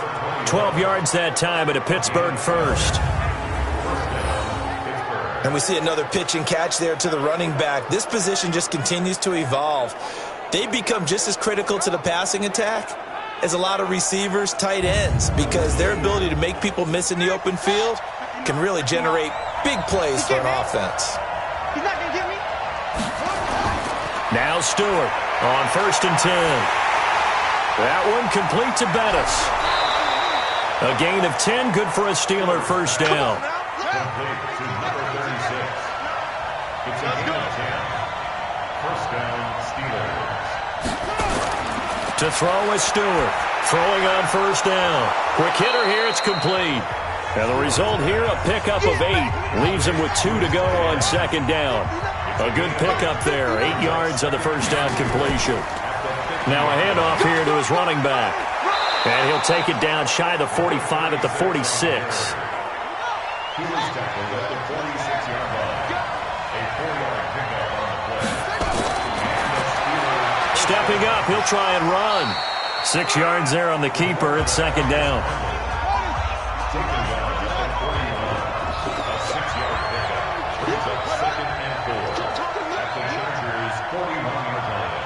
[SPEAKER 2] 12 yards that time at a Pittsburgh first.
[SPEAKER 3] And we see another pitch and catch there to the running back. This position just continues to evolve. They become just as critical to the passing attack as a lot of receivers, tight ends, because their ability to make people miss in the open field can really generate big plays for an offense.
[SPEAKER 4] He's not going to get me.
[SPEAKER 2] Now Stewart on 1st and 10. That one complete to Bettis. A gain of 10, good for a Steeler first down.
[SPEAKER 5] Complete to number 36. It's a gain of 10. First down, Steelers.
[SPEAKER 2] To throw is Stewart. Throwing on 1st down. Quick hitter here, it's complete. And the result here, a pickup of 8. Leaves him with 2 to go on 2nd down. A good pickup there. 8 yards on the first down completion. Now a handoff here to his running back. And he'll take it down shy of the 45 at the 46.
[SPEAKER 5] He was tackled at the 46-yard line. A 4-yard pickup on the play.
[SPEAKER 2] Stepping up, he'll try and run. 6 yards there on the keeper. It's 2nd down.
[SPEAKER 5] Taken down at the 41. A 6-yard pickup. Brings up 2nd and 4 at the Chargers' 41-yard line.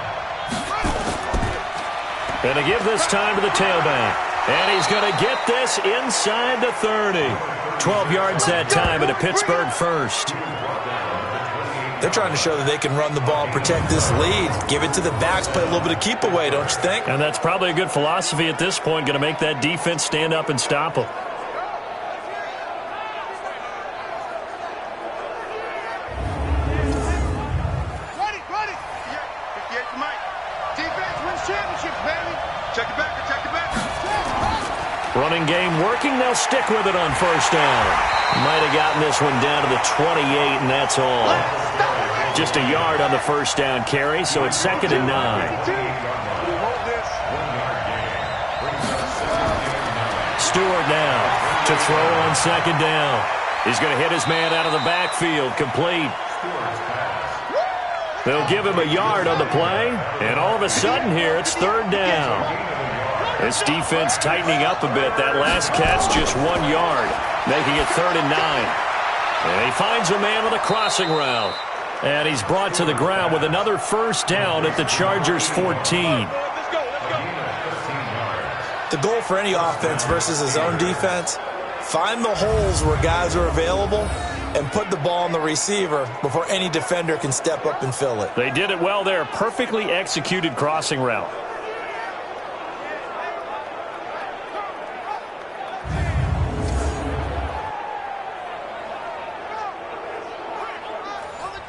[SPEAKER 2] And to give this time to the tailback. And he's going to get this inside the 30. 12 yards that time at a Pittsburgh first.
[SPEAKER 3] They're trying to show that they can run the ball and protect this lead. Give it to the backs, play a little bit of keep away, don't you think?
[SPEAKER 2] And that's probably a good philosophy at this point, going to make that defense stand up and stop them.
[SPEAKER 4] Ready. 58 to Mike. Defense wins championships, baby. Check it back.
[SPEAKER 2] Running game working. They'll stick with it on 1st down. Might have gotten this one down to the 28, and that's all. Just a yard on the 1st down carry, so it's 2nd and 9. Stewart now to throw on 2nd down. He's going to hit his man out of the backfield. Complete. They'll give him a yard on the play, and all of a sudden here, it's 3rd down. This defense tightening up a bit. That last catch just 1 yard, making it 3rd and 9. And he finds a man on the crossing route. And he's brought to the ground with another 1st down at the Chargers' 14.
[SPEAKER 3] The goal for any offense versus his own defense, find the holes where guys are available and put the ball on the receiver before any defender can step up and fill it.
[SPEAKER 2] They did it well there. Perfectly executed crossing route.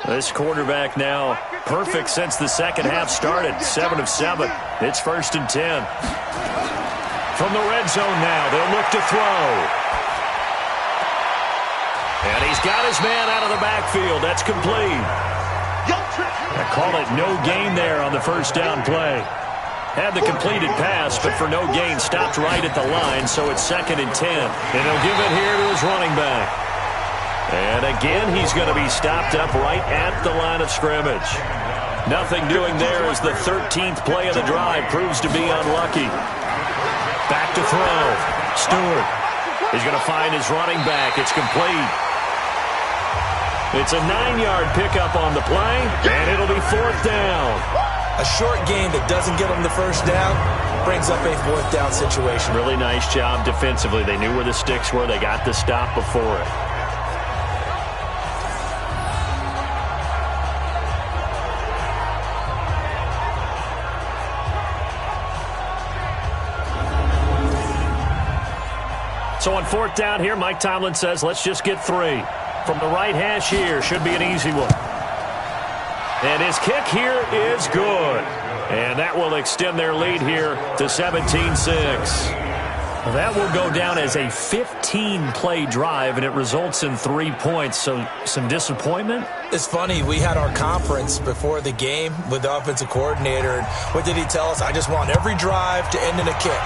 [SPEAKER 2] This quarterback now perfect since the second half started. 7 of 7. It's 1st and 10. From the red zone now, they'll look to throw. And he's got his man out of the backfield. That's complete. I call it no gain there on the 1st down play. Had the completed pass, but for no gain, stopped right at the line, so it's 2nd and 10. And he'll give it here to his running back. And again, he's going to be stopped up right at the line of scrimmage. Nothing doing there as the 13th play of the drive proves to be unlucky. Back to throw. Stewart. He's going to find his running back. It's complete. It's a 9-yard pickup on the play, and it'll be 4th down.
[SPEAKER 3] A short gain that doesn't get them the 1st down brings up a 4th down situation.
[SPEAKER 2] Really nice job defensively. They knew where the sticks were. They got the stop before it. So on 4th down here, Mike Tomlin says, let's just get 3. From the right hash here, should be an easy one. And his kick here is good. And that will extend their lead here to 17-6. That will go down as a 15-play drive, and it results in 3 points. So some disappointment?
[SPEAKER 3] It's funny, we had our conference before the game with the offensive coordinator, and what did he tell us? I just want every drive to end in a kick,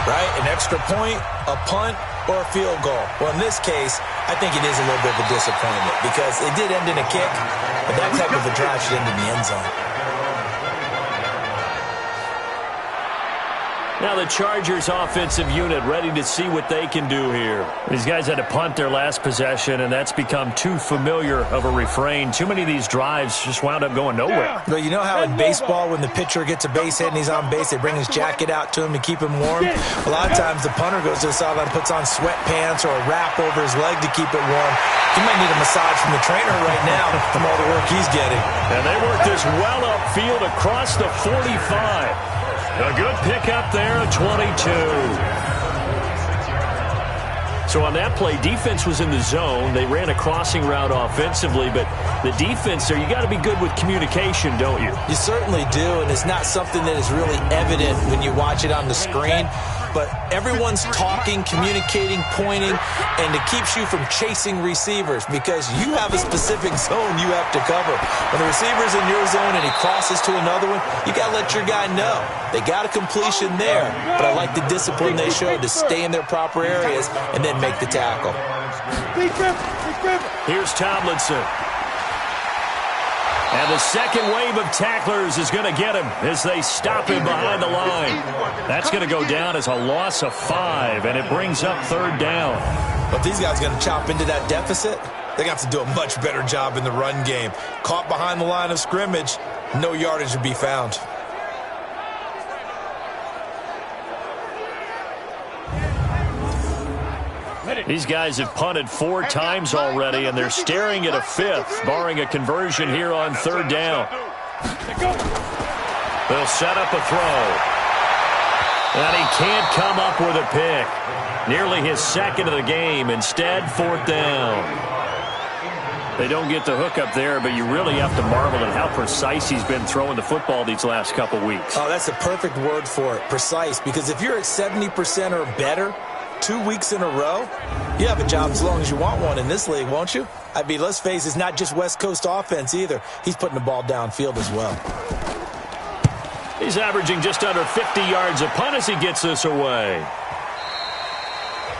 [SPEAKER 3] right? An extra point, a punt, or a field goal. Well, in this case, I think it is a little bit of a disappointment because it did end in a kick, but that type of a drive should end in the end zone.
[SPEAKER 2] Now the Chargers offensive unit ready to see what they can do here. These guys had to punt their last possession, and that's become too familiar of a refrain. Too many of these drives just wound up going nowhere.
[SPEAKER 3] Well, you know how in baseball when the pitcher gets a base hit and he's on base, they bring his jacket out to him to keep him warm? A lot of times the punter goes to the sideline, puts on sweatpants or a wrap over his leg to keep it warm. He might need a massage from the trainer right now from all the work he's getting.
[SPEAKER 2] And they work this well upfield across the 45. A good pickup there at 22. So on that play, defense was in the zone. They ran a crossing route offensively, but the defense there, you got to be good with communication, don't you?
[SPEAKER 3] You certainly do, and it's not something that is really evident when you watch it on the screen. But everyone's talking, communicating, pointing, and it keeps you from chasing receivers because you have a specific zone you have to cover. When the receiver's in your zone and he crosses to another one, you got to let your guy know. They got a completion there, but I like the discipline they showed to stay in their proper areas and then make the tackle.
[SPEAKER 2] Here's Tomlinson. And the second wave of tacklers is going to get him as they stop him behind the line. That's going to go down as a loss of 5, and it brings up third down.
[SPEAKER 3] But these guys are going to chop into that deficit. They got to do a much better job in the run game. Caught behind the line of scrimmage, no yardage to be found.
[SPEAKER 2] These guys have punted 4 times already, and they're staring at a 5th, barring a conversion here on third down. They'll set up a throw. And he can't come up with a pick. Nearly his second of the game. Instead, 4th down. They don't get the hook up there, but you really have to marvel at how precise he's been throwing the football these last couple weeks.
[SPEAKER 3] Oh, that's a perfect word for it, precise, because if you're at 70% or better 2 weeks in a row, you have a job as long as you want one in this league, won't you? I mean, let's face it, it's not just West Coast offense either. He's putting the ball downfield as well.
[SPEAKER 2] He's averaging just under 50 yards a punt as he gets this away.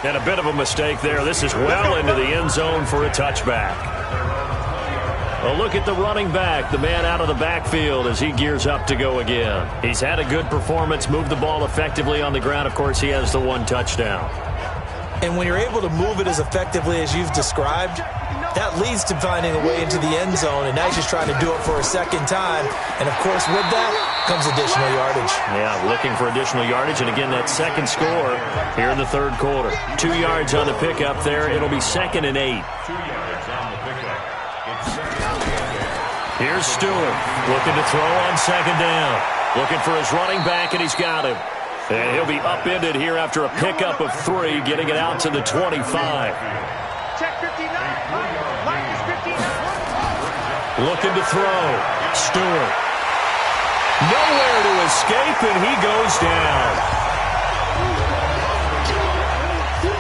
[SPEAKER 2] And a bit of a mistake there. This is well into the end zone for a touchback. A look at the running back, the man out of the backfield as he gears up to go again. He's had a good performance, moved the ball effectively on the ground. Of course, he has the 1 touchdown.
[SPEAKER 3] And when you're able to move it as effectively as you've described, that leads to finding a way into the end zone, and now he's just trying to do it for a second time. And, of course, with that comes additional yardage.
[SPEAKER 2] Yeah, looking for additional yardage, and again, that second score here in the third quarter. 2 yards on the pickup there. It'll be 2nd and 8.
[SPEAKER 5] 2 yards on the pickup. It's 2nd and 8.
[SPEAKER 2] Here's Stewart looking to throw on 2nd down. Looking for his running back, and he's got him. And he'll be upended here after a pickup of 3, getting it out to the 25.
[SPEAKER 4] Check 59. Line is 59.
[SPEAKER 2] Looking to throw. Stewart. Nowhere to escape, and he goes down.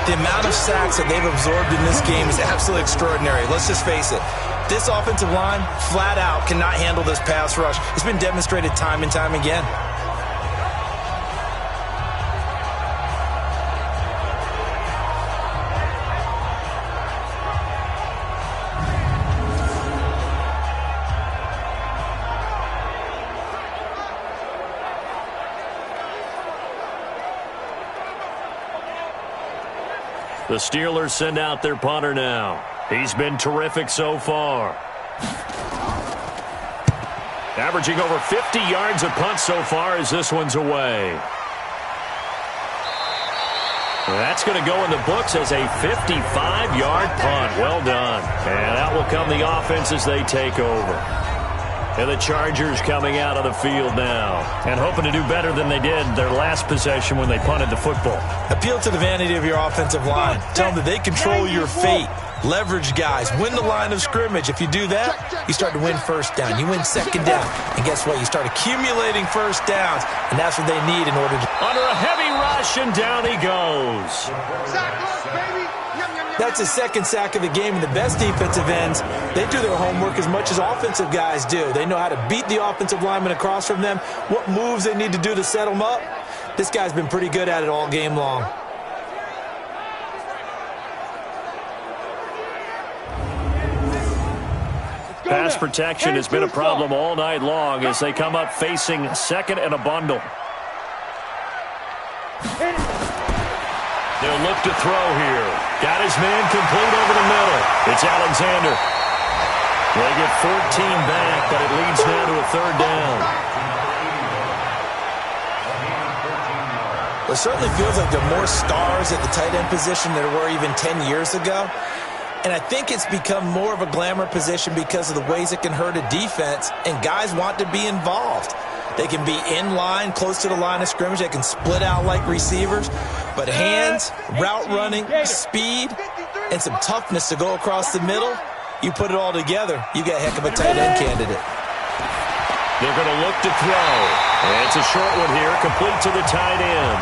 [SPEAKER 3] The amount of sacks that they've absorbed in this game is absolutely extraordinary. Let's just face it. This offensive line, flat out, cannot handle this pass rush. It's been demonstrated time and time again.
[SPEAKER 2] The Steelers send out their punter now. He's been terrific so far. Averaging over 50 yards a punt so far as this one's away. That's going to go in the books as a 55-yard punt. Well done. And out will come the offense as they take over. And the Chargers coming out of the field now and hoping to do better than they did their last possession when they punted the football.
[SPEAKER 3] Appeal to the vanity of your offensive line. Tell them that they control your fate. Leverage guys. Win the line of scrimmage. If you do that, you start to win first down. You win second down. And guess what? You start accumulating first downs. And that's what they need in order to...
[SPEAKER 2] Under a heavy rush, and down he goes.
[SPEAKER 3] That's his second sack of the game, and the best defensive ends, they do their homework as much as offensive guys do. They know how to beat the offensive lineman across from them, what moves they need to do to set them up. This guy's been pretty good at it all game long.
[SPEAKER 2] Pass protection has been a problem all night long as they come up facing second and a bundle. They'll look to throw here. Got his man complete over the middle. It's Alexander. They get 14 back, but it leads now to a third down.
[SPEAKER 3] Well, it certainly feels like there are more stars at the tight end position than there were even 10 years ago. And I think it's become more of a glamour position because of the ways it can hurt a defense, and guys want to be involved. They can be in line, close to the line of scrimmage. They can split out like receivers. But hands, route running, speed, and some toughness to go across the middle, you put it all together, you got a heck of a tight end candidate.
[SPEAKER 2] They're going to look to throw. And it's a short one here, complete to the tight end.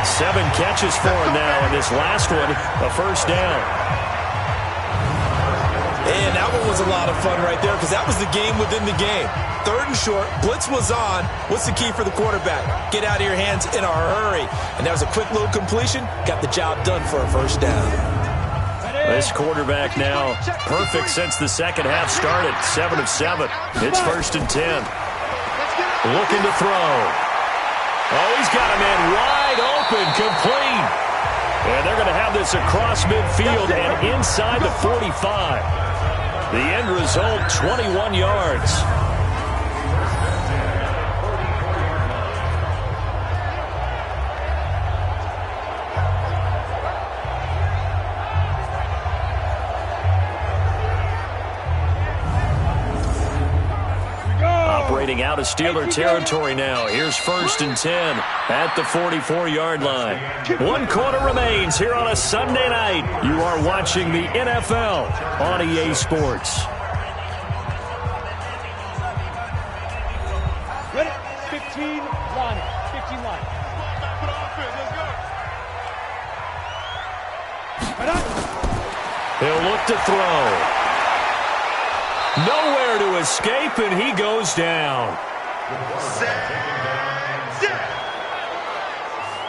[SPEAKER 2] 7 catches for him now, and this last one, a first down.
[SPEAKER 3] And that one was a lot of fun right there because that was the game within the game. 3rd and short, blitz was on. What's the key for the quarterback? Get out of your hands in a hurry. And that was a quick little completion. Got the job done for a first down.
[SPEAKER 2] This quarterback now perfect since the second half started. 7 of 7. It's 1st and 10. Looking to throw. Oh, he's got a man wide open, complete. And they're going to have this across midfield and inside the 45. The end result, 21 yards. Operating out of Steeler territory now. Here's 1st and 10 at the 44-yard line. 1 quarter remains here on a Sunday night. You are watching the NFL on EA Sports.
[SPEAKER 6] Ready? 15 line. 15 line.
[SPEAKER 2] He'll look to throw. Nowhere to escape, and he goes down.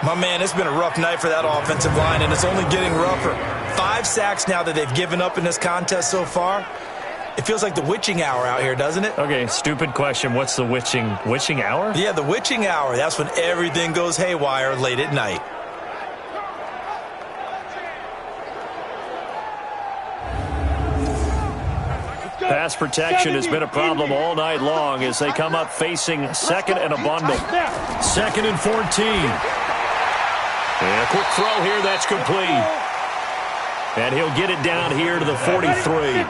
[SPEAKER 3] My man, it's been a rough night for that offensive line, and it's only getting rougher. 5 sacks now that they've given up in this contest so far. It feels like the witching hour out here, doesn't it?
[SPEAKER 2] Okay, stupid question. What's the witching hour?
[SPEAKER 3] Yeah, the witching hour. That's when everything goes haywire late at night.
[SPEAKER 2] Pass protection has been a problem all night long as they come up facing 2nd and a bundle. 2nd and 14. And a quick throw here, that's complete. And he'll get it down here to the 43.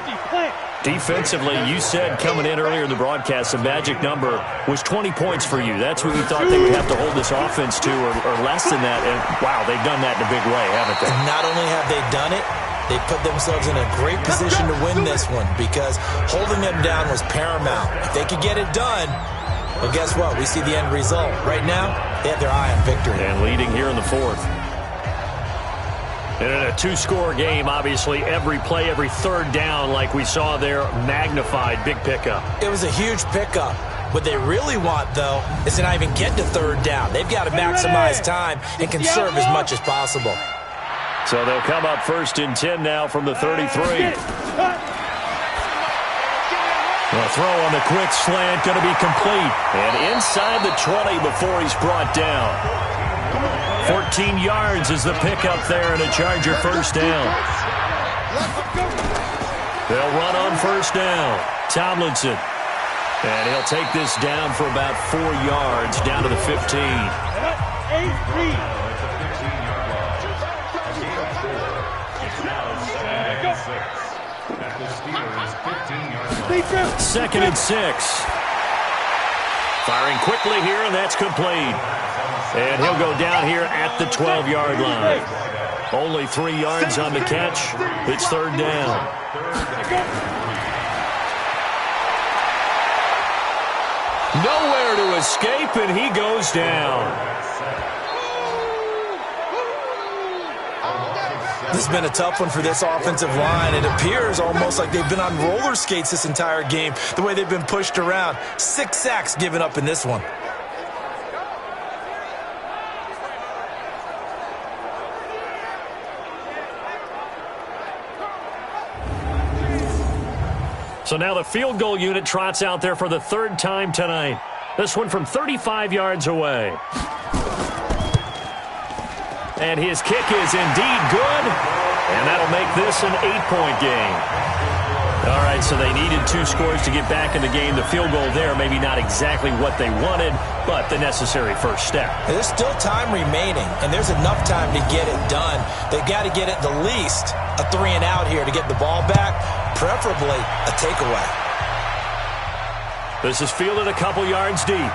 [SPEAKER 2] Defensively, you said coming in earlier in the broadcast, the magic number was 20 points for you. That's what you thought they would have to hold this offense to, or less than that. And, wow, they've done that in a big way, haven't they?
[SPEAKER 3] And not only have they done it, they put themselves in a great position to win this one because holding them down was paramount. If they could get it done, well, guess what? We see the end result. Right now, they have their eye on victory.
[SPEAKER 2] And leading here in the 4th. And in a 2-score game, obviously, every play, every 3rd down, like we saw there, magnified, big pickup.
[SPEAKER 3] It was a huge pickup. What they really want, though, is to not even get to 3rd down. They've got to maximize time and conserve as much as possible.
[SPEAKER 2] So they'll come up 1st and 10 now from the 33. A throw on the quick slant, going to be complete. And inside the 20 before he's brought down. 14 yards is the pickup there and a Charger first down. They'll run on 1st down. Tomlinson. And he'll take this down for about 4 yards down to the 15.
[SPEAKER 5] At the Steelers' 15-yard line.
[SPEAKER 2] 2nd and 6. Firing quickly here, and that's complete. And he'll go down here at the 12-yard line. Only 3 yards on the catch. It's 3rd down. Nowhere to escape, and he goes down.
[SPEAKER 3] This has been a tough one for this offensive line. It appears almost like they've been on roller skates this entire game, the way they've been pushed around. 6 sacks given up in this one.
[SPEAKER 2] So now the field goal unit trots out there for the 3rd time tonight. This one from 35 yards away. And his kick is indeed good. And that'll make this an 8-point game. All right, so they needed 2 scores to get back in the game. The field goal there, maybe not exactly what they wanted, but the necessary first step.
[SPEAKER 3] There's still time remaining, and there's enough time to get it done. They've got to get it the least a 3-and-out here to get the ball back, preferably a takeaway.
[SPEAKER 2] This is fielded a couple yards deep.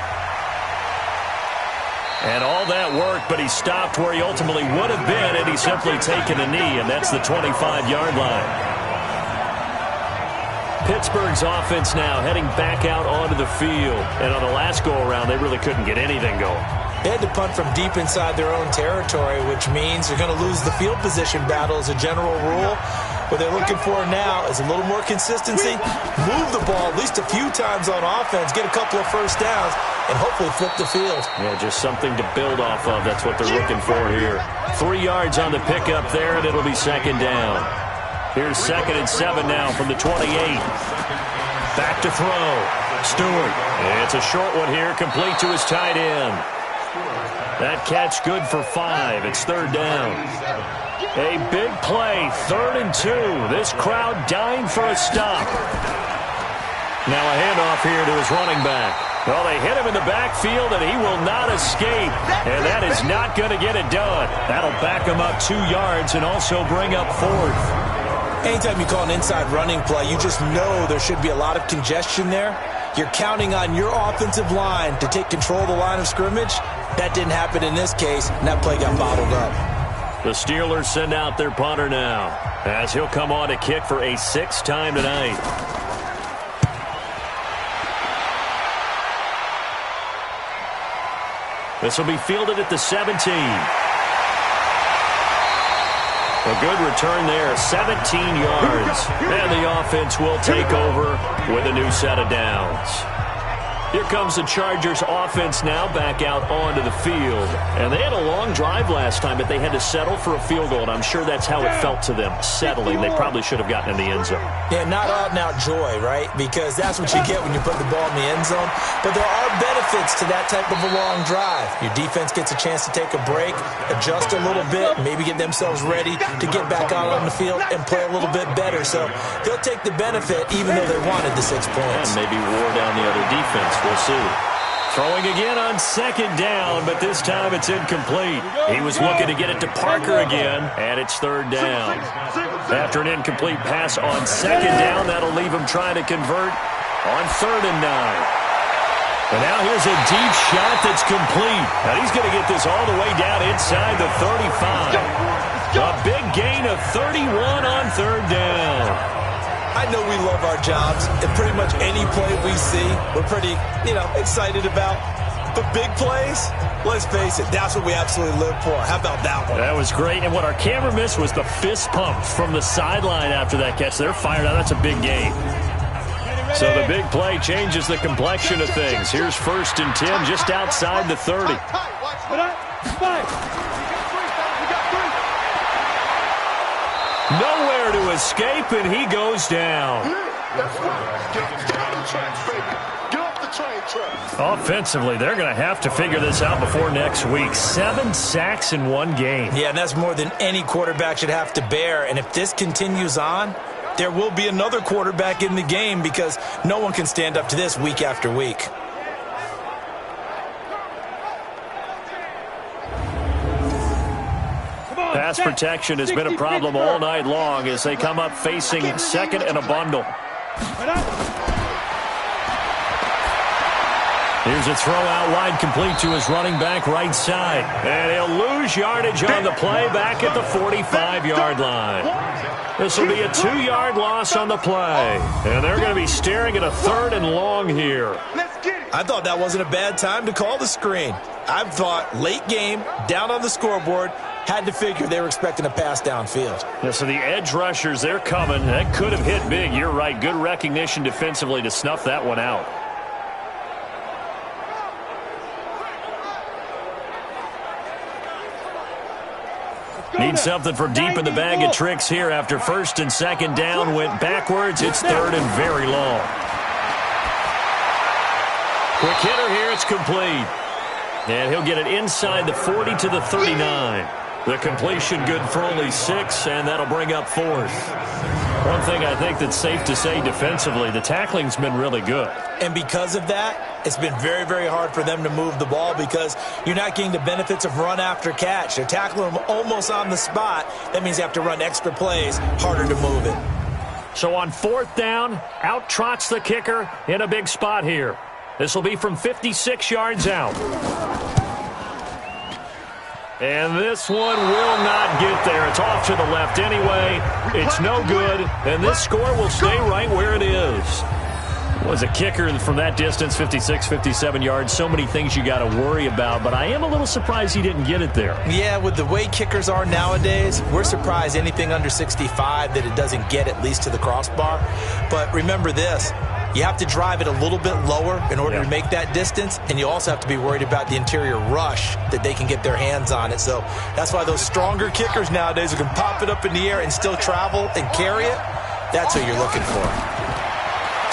[SPEAKER 2] And all that worked, but he stopped where he ultimately would have been, and he's simply taken a knee, and that's the 25-yard line. Pittsburgh's offense now heading back out onto the field. And on the last go-around, they really couldn't get anything going.
[SPEAKER 3] They had to punt from deep inside their own territory, which means they're going to lose the field position battle as a general rule. What they're looking for now is a little more consistency, move the ball at least a few times on offense, get a couple of first downs, and hopefully flip the field.
[SPEAKER 2] Yeah, just something to build off of. That's what they're looking for here. 3 yards on the pickup there, and it'll be second down. Here's 2nd and 7 now from the 28. Back to throw. Stewart. It's a short one here, complete to his tight end. That catch good for 5. It's 3rd down. A big play, 3rd and 2. This crowd dying for a stop. Now a handoff here to his running back. Well, they hit him in the backfield, and he will not escape. And that is not going to get it done. That'll back him up 2 yards and also bring up 4th.
[SPEAKER 3] Anytime you call an inside running play, you just know there should be a lot of congestion there. You're counting on your offensive line to take control of the line of scrimmage. That didn't happen in this case, and that play got bottled up.
[SPEAKER 2] The Steelers send out their punter now, as he'll come on to kick for a 6th time tonight. This will be fielded at the 17. A good return there, 17 yards. And the offense will take over with a new set of downs. Here comes the Chargers offense now back out onto the field. And they had a long drive last time, but they had to settle for a field goal, and I'm sure that's how it felt to them, settling. They probably should have gotten in the end zone.
[SPEAKER 3] Yeah, not out-and-out joy, right? Because that's what you get when you put the ball in the end zone. But there are benefits to that type of a long drive. Your defense gets a chance to take a break, adjust a little bit, maybe get themselves ready to get back out on the field and play a little bit better. So they'll take the benefit even though they wanted the 6 points.
[SPEAKER 2] And maybe wore down the other defense. We'll see. Throwing again on 2nd down, but this time it's incomplete. He was looking to get it to Parker again, and it's 3rd down. After an incomplete pass on 2nd down, that'll leave him trying to convert on 3rd and 9. And now here's a deep shot that's complete. And he's going to get this all the way down inside the 35. A big gain of 31 on 3rd down.
[SPEAKER 3] I know we love our jobs, and pretty much any play we see, we're pretty, excited about. But big plays, let's face it, that's what we absolutely live for. How about that one?
[SPEAKER 2] That was great, and what our camera missed was the fist pump from the sideline after that catch. They're fired out. That's a big gain. So the big play changes the complexion of things. Here's 1st and 10 just outside the 30. Nowhere to escape, and he goes down. Offensively, they're going to have to figure this out before next week. 7 sacks in 1 game.
[SPEAKER 3] Yeah, and that's more than any quarterback should have to bear. And if this continues on, there will be another quarterback in the game because no one can stand up to this week after week.
[SPEAKER 2] Pass protection has been a problem all night long as they come up facing 2nd and a bundle. Here's a throw out wide, complete to his running back right side. And he'll lose yardage on the play back at the 45-yard line. This will be a 2-yard loss on the play. And they're going to be staring at a 3rd and long here.
[SPEAKER 3] I thought that wasn't a bad time to call the screen. I thought late game, down on the scoreboard, had to figure they were expecting a pass downfield.
[SPEAKER 2] Yeah, so the edge rushers, they're coming. That could have hit big. You're right. Good recognition defensively to snuff that one out. Need something from deep in the bag of tricks here after 1st and 2nd down. Went backwards. It's 3rd and very long. Quick hitter here. It's complete. And he'll get it inside the 40 to the 39. The completion good for only 6, and that'll bring up 4th. One thing I think that's safe to say defensively, the tackling's been really good.
[SPEAKER 3] And because of that, it's been very, very hard for them to move the ball because you're not getting the benefits of run after catch. They're tackling them almost on the spot. That means you have to run extra plays, harder to move it.
[SPEAKER 2] So on 4th down, out trots the kicker in a big spot here. This will be from 56 yards out. And this one will not get there. It's off to the left anyway. It's no good, and this score will stay right where it is. Was a kicker from that distance, 56, 57 yards. So many things you got to worry about, but I am a little surprised he didn't get it there.
[SPEAKER 3] Yeah, with the way kickers are nowadays, we're surprised anything under 65 that it doesn't get at least to the crossbar. But remember this. You have to drive it a little bit lower in order to make that distance, and you also have to be worried about the interior rush that they can get their hands on it. So that's why those stronger kickers nowadays who can pop it up in the air and still travel and carry it, that's who you're looking for.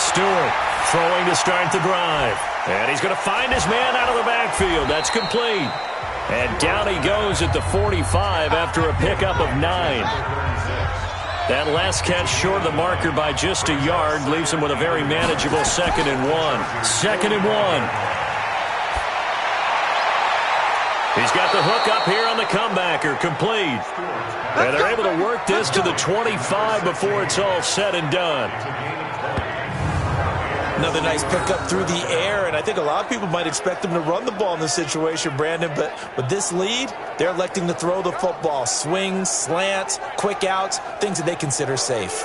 [SPEAKER 2] Stewart throwing to start the drive. And he's going to find his man out of the backfield. That's complete. And down he goes at the 45 after a pickup of 9. That last catch short of the marker by just a yard leaves him with a very manageable 2nd and 1. 2nd and 1. He's got the hook up here on the comebacker, complete. And they're able to work this to the 25 before it's all said and done.
[SPEAKER 3] Another nice pickup through the air, and I think a lot of people might expect them to run the ball in this situation, Brandon, but with this lead, they're electing to throw the football. Swings, slants, quick outs, things that they consider safe.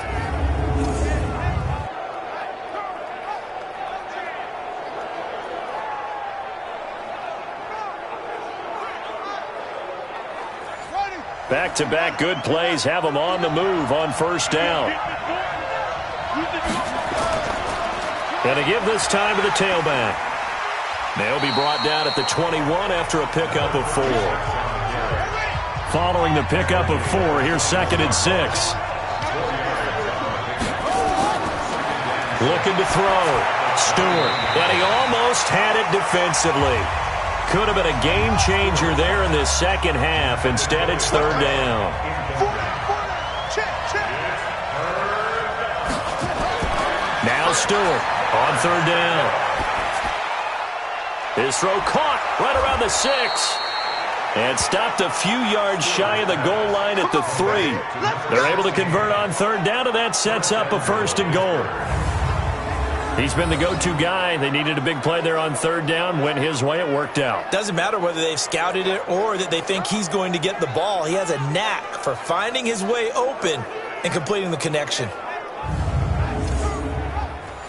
[SPEAKER 2] Back-to-back good plays have them on the move on 1st down. Going to give this time to the tailback. They'll be brought down at the 21 after a pickup of 4. Following the pickup of 4, here's 2nd and 6. Looking to throw. Stewart. And he almost had it defensively. Could have been a game changer there in this second half. Instead, it's 3rd down. Now Stewart on 3rd down. His throw caught right around the 6. And stopped a few yards shy of the goal line at the 3. They're able to convert on 3rd down, and that sets up a 1st and goal. He's been the go-to guy. They needed a big play there on 3rd down. Went his way. It worked out.
[SPEAKER 3] Doesn't matter whether they've scouted it or that they think he's going to get the ball. He has a knack for finding his way open and completing the connection.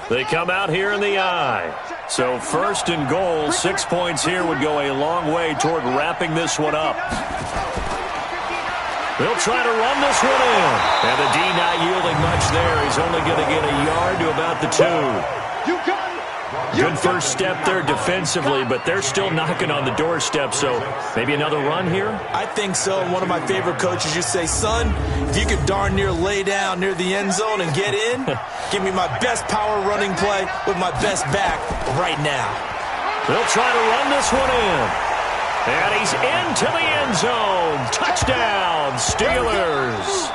[SPEAKER 2] They come out here in the eye. So 1st and goal, 6 points here would go a long way toward wrapping this one up. They'll try to run this one in. And the D not yielding much there. He's only going to get a yard to about the 2. Good first step there defensively, but they're still knocking on the doorstep, so maybe another run here?
[SPEAKER 3] I think so. One of my favorite coaches used to say, son, if you could darn near lay down near the end zone and get in, give me my best power running play with my best back right now.
[SPEAKER 2] They'll try to run this one in. And he's into the end zone. Touchdown, Steelers.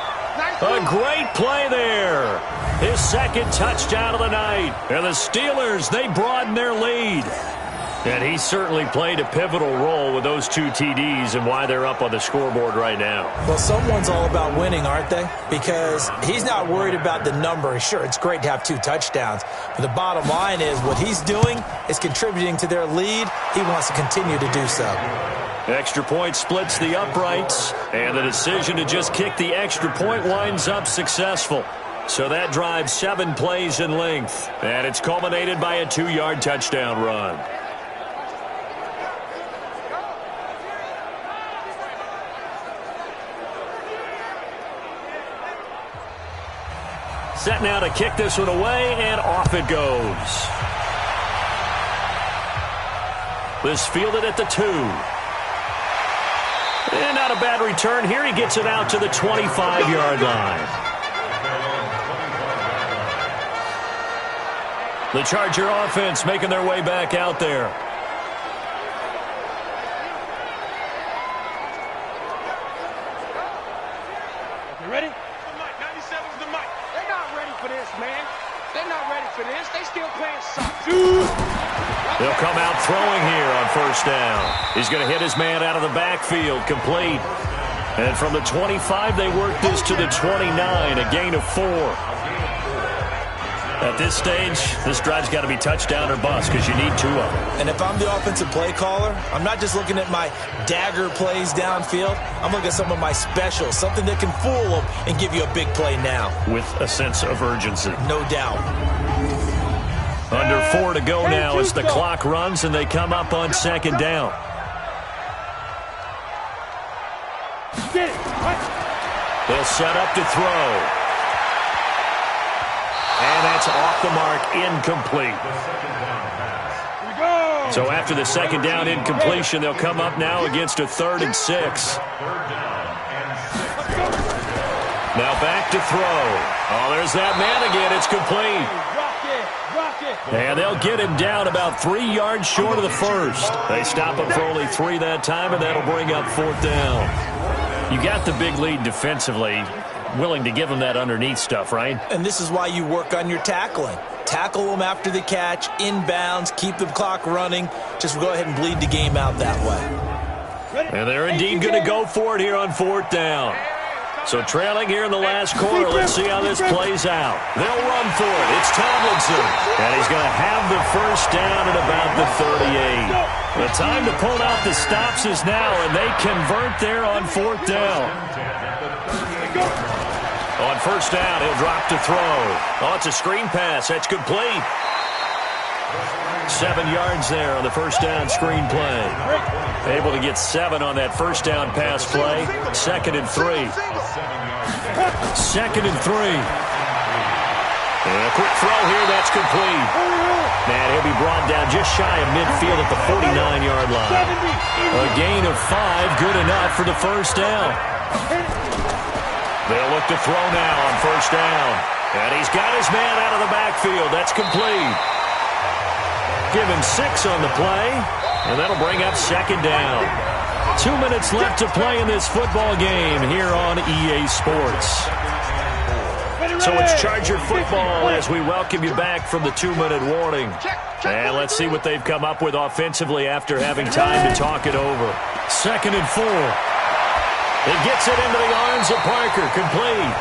[SPEAKER 2] A great play there. His 2nd touchdown of the night. And the Steelers, they broaden their lead. And he certainly played a pivotal role with those 2 TDs and why they're up on the scoreboard right now.
[SPEAKER 3] Well, someone's all about winning, aren't they? Because he's not worried about the number. Sure, it's great to have 2 touchdowns. But the bottom line is what he's doing is contributing to their lead. He wants to continue to do so.
[SPEAKER 2] Extra point splits the uprights, and the decision to just kick the extra point winds up successful. So that drives 7 plays in length, and it's culminated by a 2-yard touchdown run. Set now to kick this one away, and off it goes. This fielded at the 2. And not a bad return here. He gets it out to the 25-yard line. The Charger offense making their way back out there. They'll come out throwing here on first down. He's going to hit his man out of the backfield, complete. And from the 25, they work this to the 29, a gain of 4. At this stage, this drive's got to be touchdown or bust because you need 2 of them.
[SPEAKER 3] And if I'm the offensive play caller, I'm not just looking at my dagger plays downfield. I'm looking at some of my specials, something that can fool them and give you a big play now.
[SPEAKER 2] With a sense of urgency.
[SPEAKER 3] No doubt.
[SPEAKER 2] Under 4 to go now as the clock runs and they come up on second down. They'll set up to throw. And that's off the mark, incomplete. So after the second down incompletion, they'll come up now against a 3rd and 6. Now back to throw. Oh, there's that man again. It's complete. And they'll get him down about 3 yards short of the first. They stop him for only 3 that time, and that'll bring up 4th down. You got the big lead defensively. Willing to give them that underneath stuff, right?
[SPEAKER 3] And this is why you work on your tackling. Tackle them after the catch, inbounds, keep the clock running. Just go ahead and bleed the game out that way.
[SPEAKER 2] And they're indeed going to go for it here on 4th down. So trailing here in the last quarter, let's see how this plays out. They'll run for it. It's Tomlinson. And he's going to have the first down at about the 38. The time to pull out the stops is now, and they convert there on 4th down. On first down, he'll drop to throw. Oh, it's a screen pass. That's complete. 7 yards there on the first down screen play. Able to get 7 on that first down pass play. 2nd and 3. 2nd and 3. And a quick throw here. That's complete. Man, he'll be brought down just shy of midfield at the 49-yard line. A gain of 5. Good enough for the first down. They'll look to throw now on first down. And he's got his man out of the backfield. That's complete. Give him 6 on the play. And that'll bring up second down. 2 minutes left to play in this football game here on EA Sports. So it's Charger football as we welcome you back from the 2-minute warning. And let's see what they've come up with offensively after having time to talk it over. 2nd and 4. It gets it into the arms of Parker, complete.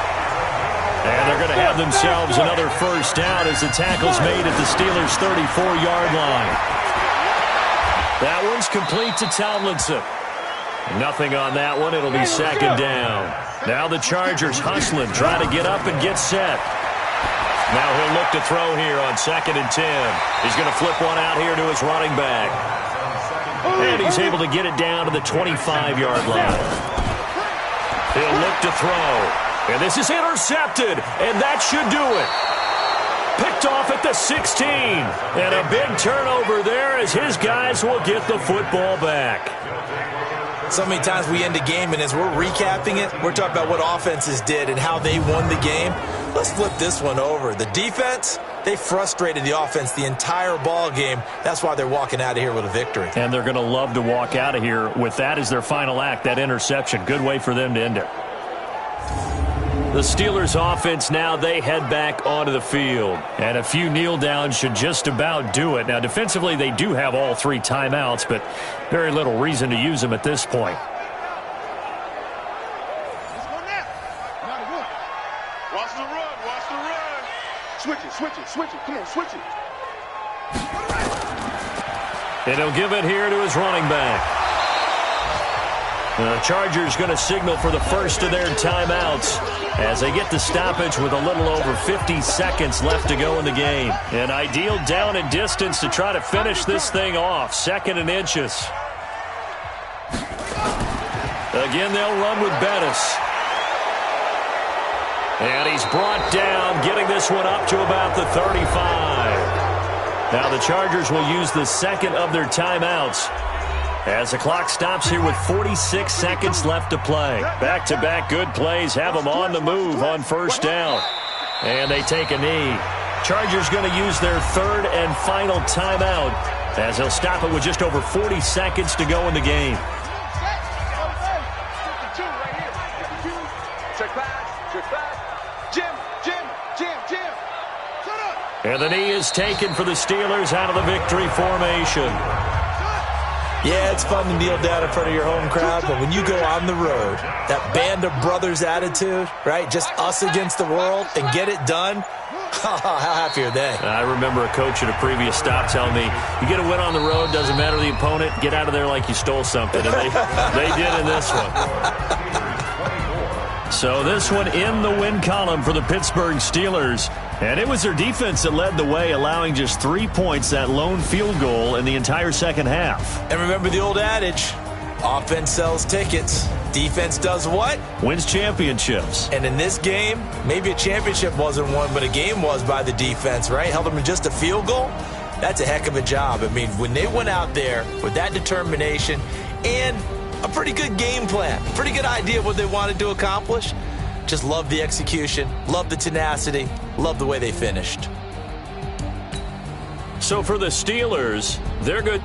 [SPEAKER 2] And they're going to have themselves another first down as the tackle's made at the Steelers' 34-yard line. That one's complete to Tomlinson. Nothing on that one. It'll be second down. Now the Chargers hustling, trying to get up and get set. Now he'll look to throw here on 2nd and 10. He's going to flip one out here to his running back. And he's able to get it down to the 25-yard line. He'll look to throw. And this is intercepted. And that should do it. Picked off at the 16. And a big turnover there as his guys will get the football back.
[SPEAKER 3] So many times we end a game, and as we're recapping it, we're talking about what offenses did and how they won the game. Let's flip this one over. The defense, they frustrated the offense the entire ball game. That's why they're walking out of here with a victory.
[SPEAKER 2] And they're going to love to walk out of here with that as their final act, that interception. Good way for them to end it. The Steelers offense now, they head back onto the field. And a few kneel downs should just about do it. Now, defensively, they do have all 3 timeouts, but very little reason to use them at this point.
[SPEAKER 4] Watch the run. Watch the run. Switch it. Switch it. Switch it. Come on, switch it.
[SPEAKER 2] And he'll give it here to his running back. The Chargers going to signal for the first of their timeouts as they get the stoppage with a little over 50 seconds left to go in the game. An ideal down and distance to try to finish this thing off. 2nd and inches. Again, they'll run with Bettis. And he's brought down, getting this one up to about the 35. Now the Chargers will use the second of their timeouts as the clock stops here with 46 seconds left to play. Back-to-back good plays have them on the move on first down. And they take a knee. Chargers going to use their 3rd and final timeout as they'll stop it with just over 40 seconds to go in the game.
[SPEAKER 4] Check back. Check back. Jim. Shut up.
[SPEAKER 2] And the knee is taken for the Steelers out of the victory formation.
[SPEAKER 3] Yeah, it's fun to kneel down in front of your home crowd, but when you go on the road, that band of brothers attitude, right, just us against the world, and get it done, how happy are they?
[SPEAKER 2] I remember a coach at a previous stop telling me, you get a win on the road, doesn't matter the opponent, get out of there like you stole something. And they did in this one. So this one in the win column for the Pittsburgh Steelers. And it was their defense that led the way, allowing just 3 points, that lone field goal in the entire second half.
[SPEAKER 3] And remember the old adage, offense sells tickets. Defense does what?
[SPEAKER 2] Wins championships.
[SPEAKER 3] And in this game, maybe a championship wasn't won, but a game was by the defense, right? Held them to just a field goal. That's a heck of a job. I mean, when they went out there with that determination and a pretty good game plan, pretty good idea of what they wanted to accomplish, just love the execution, love the tenacity, love the way they finished.
[SPEAKER 2] So for the Steelers, they're good.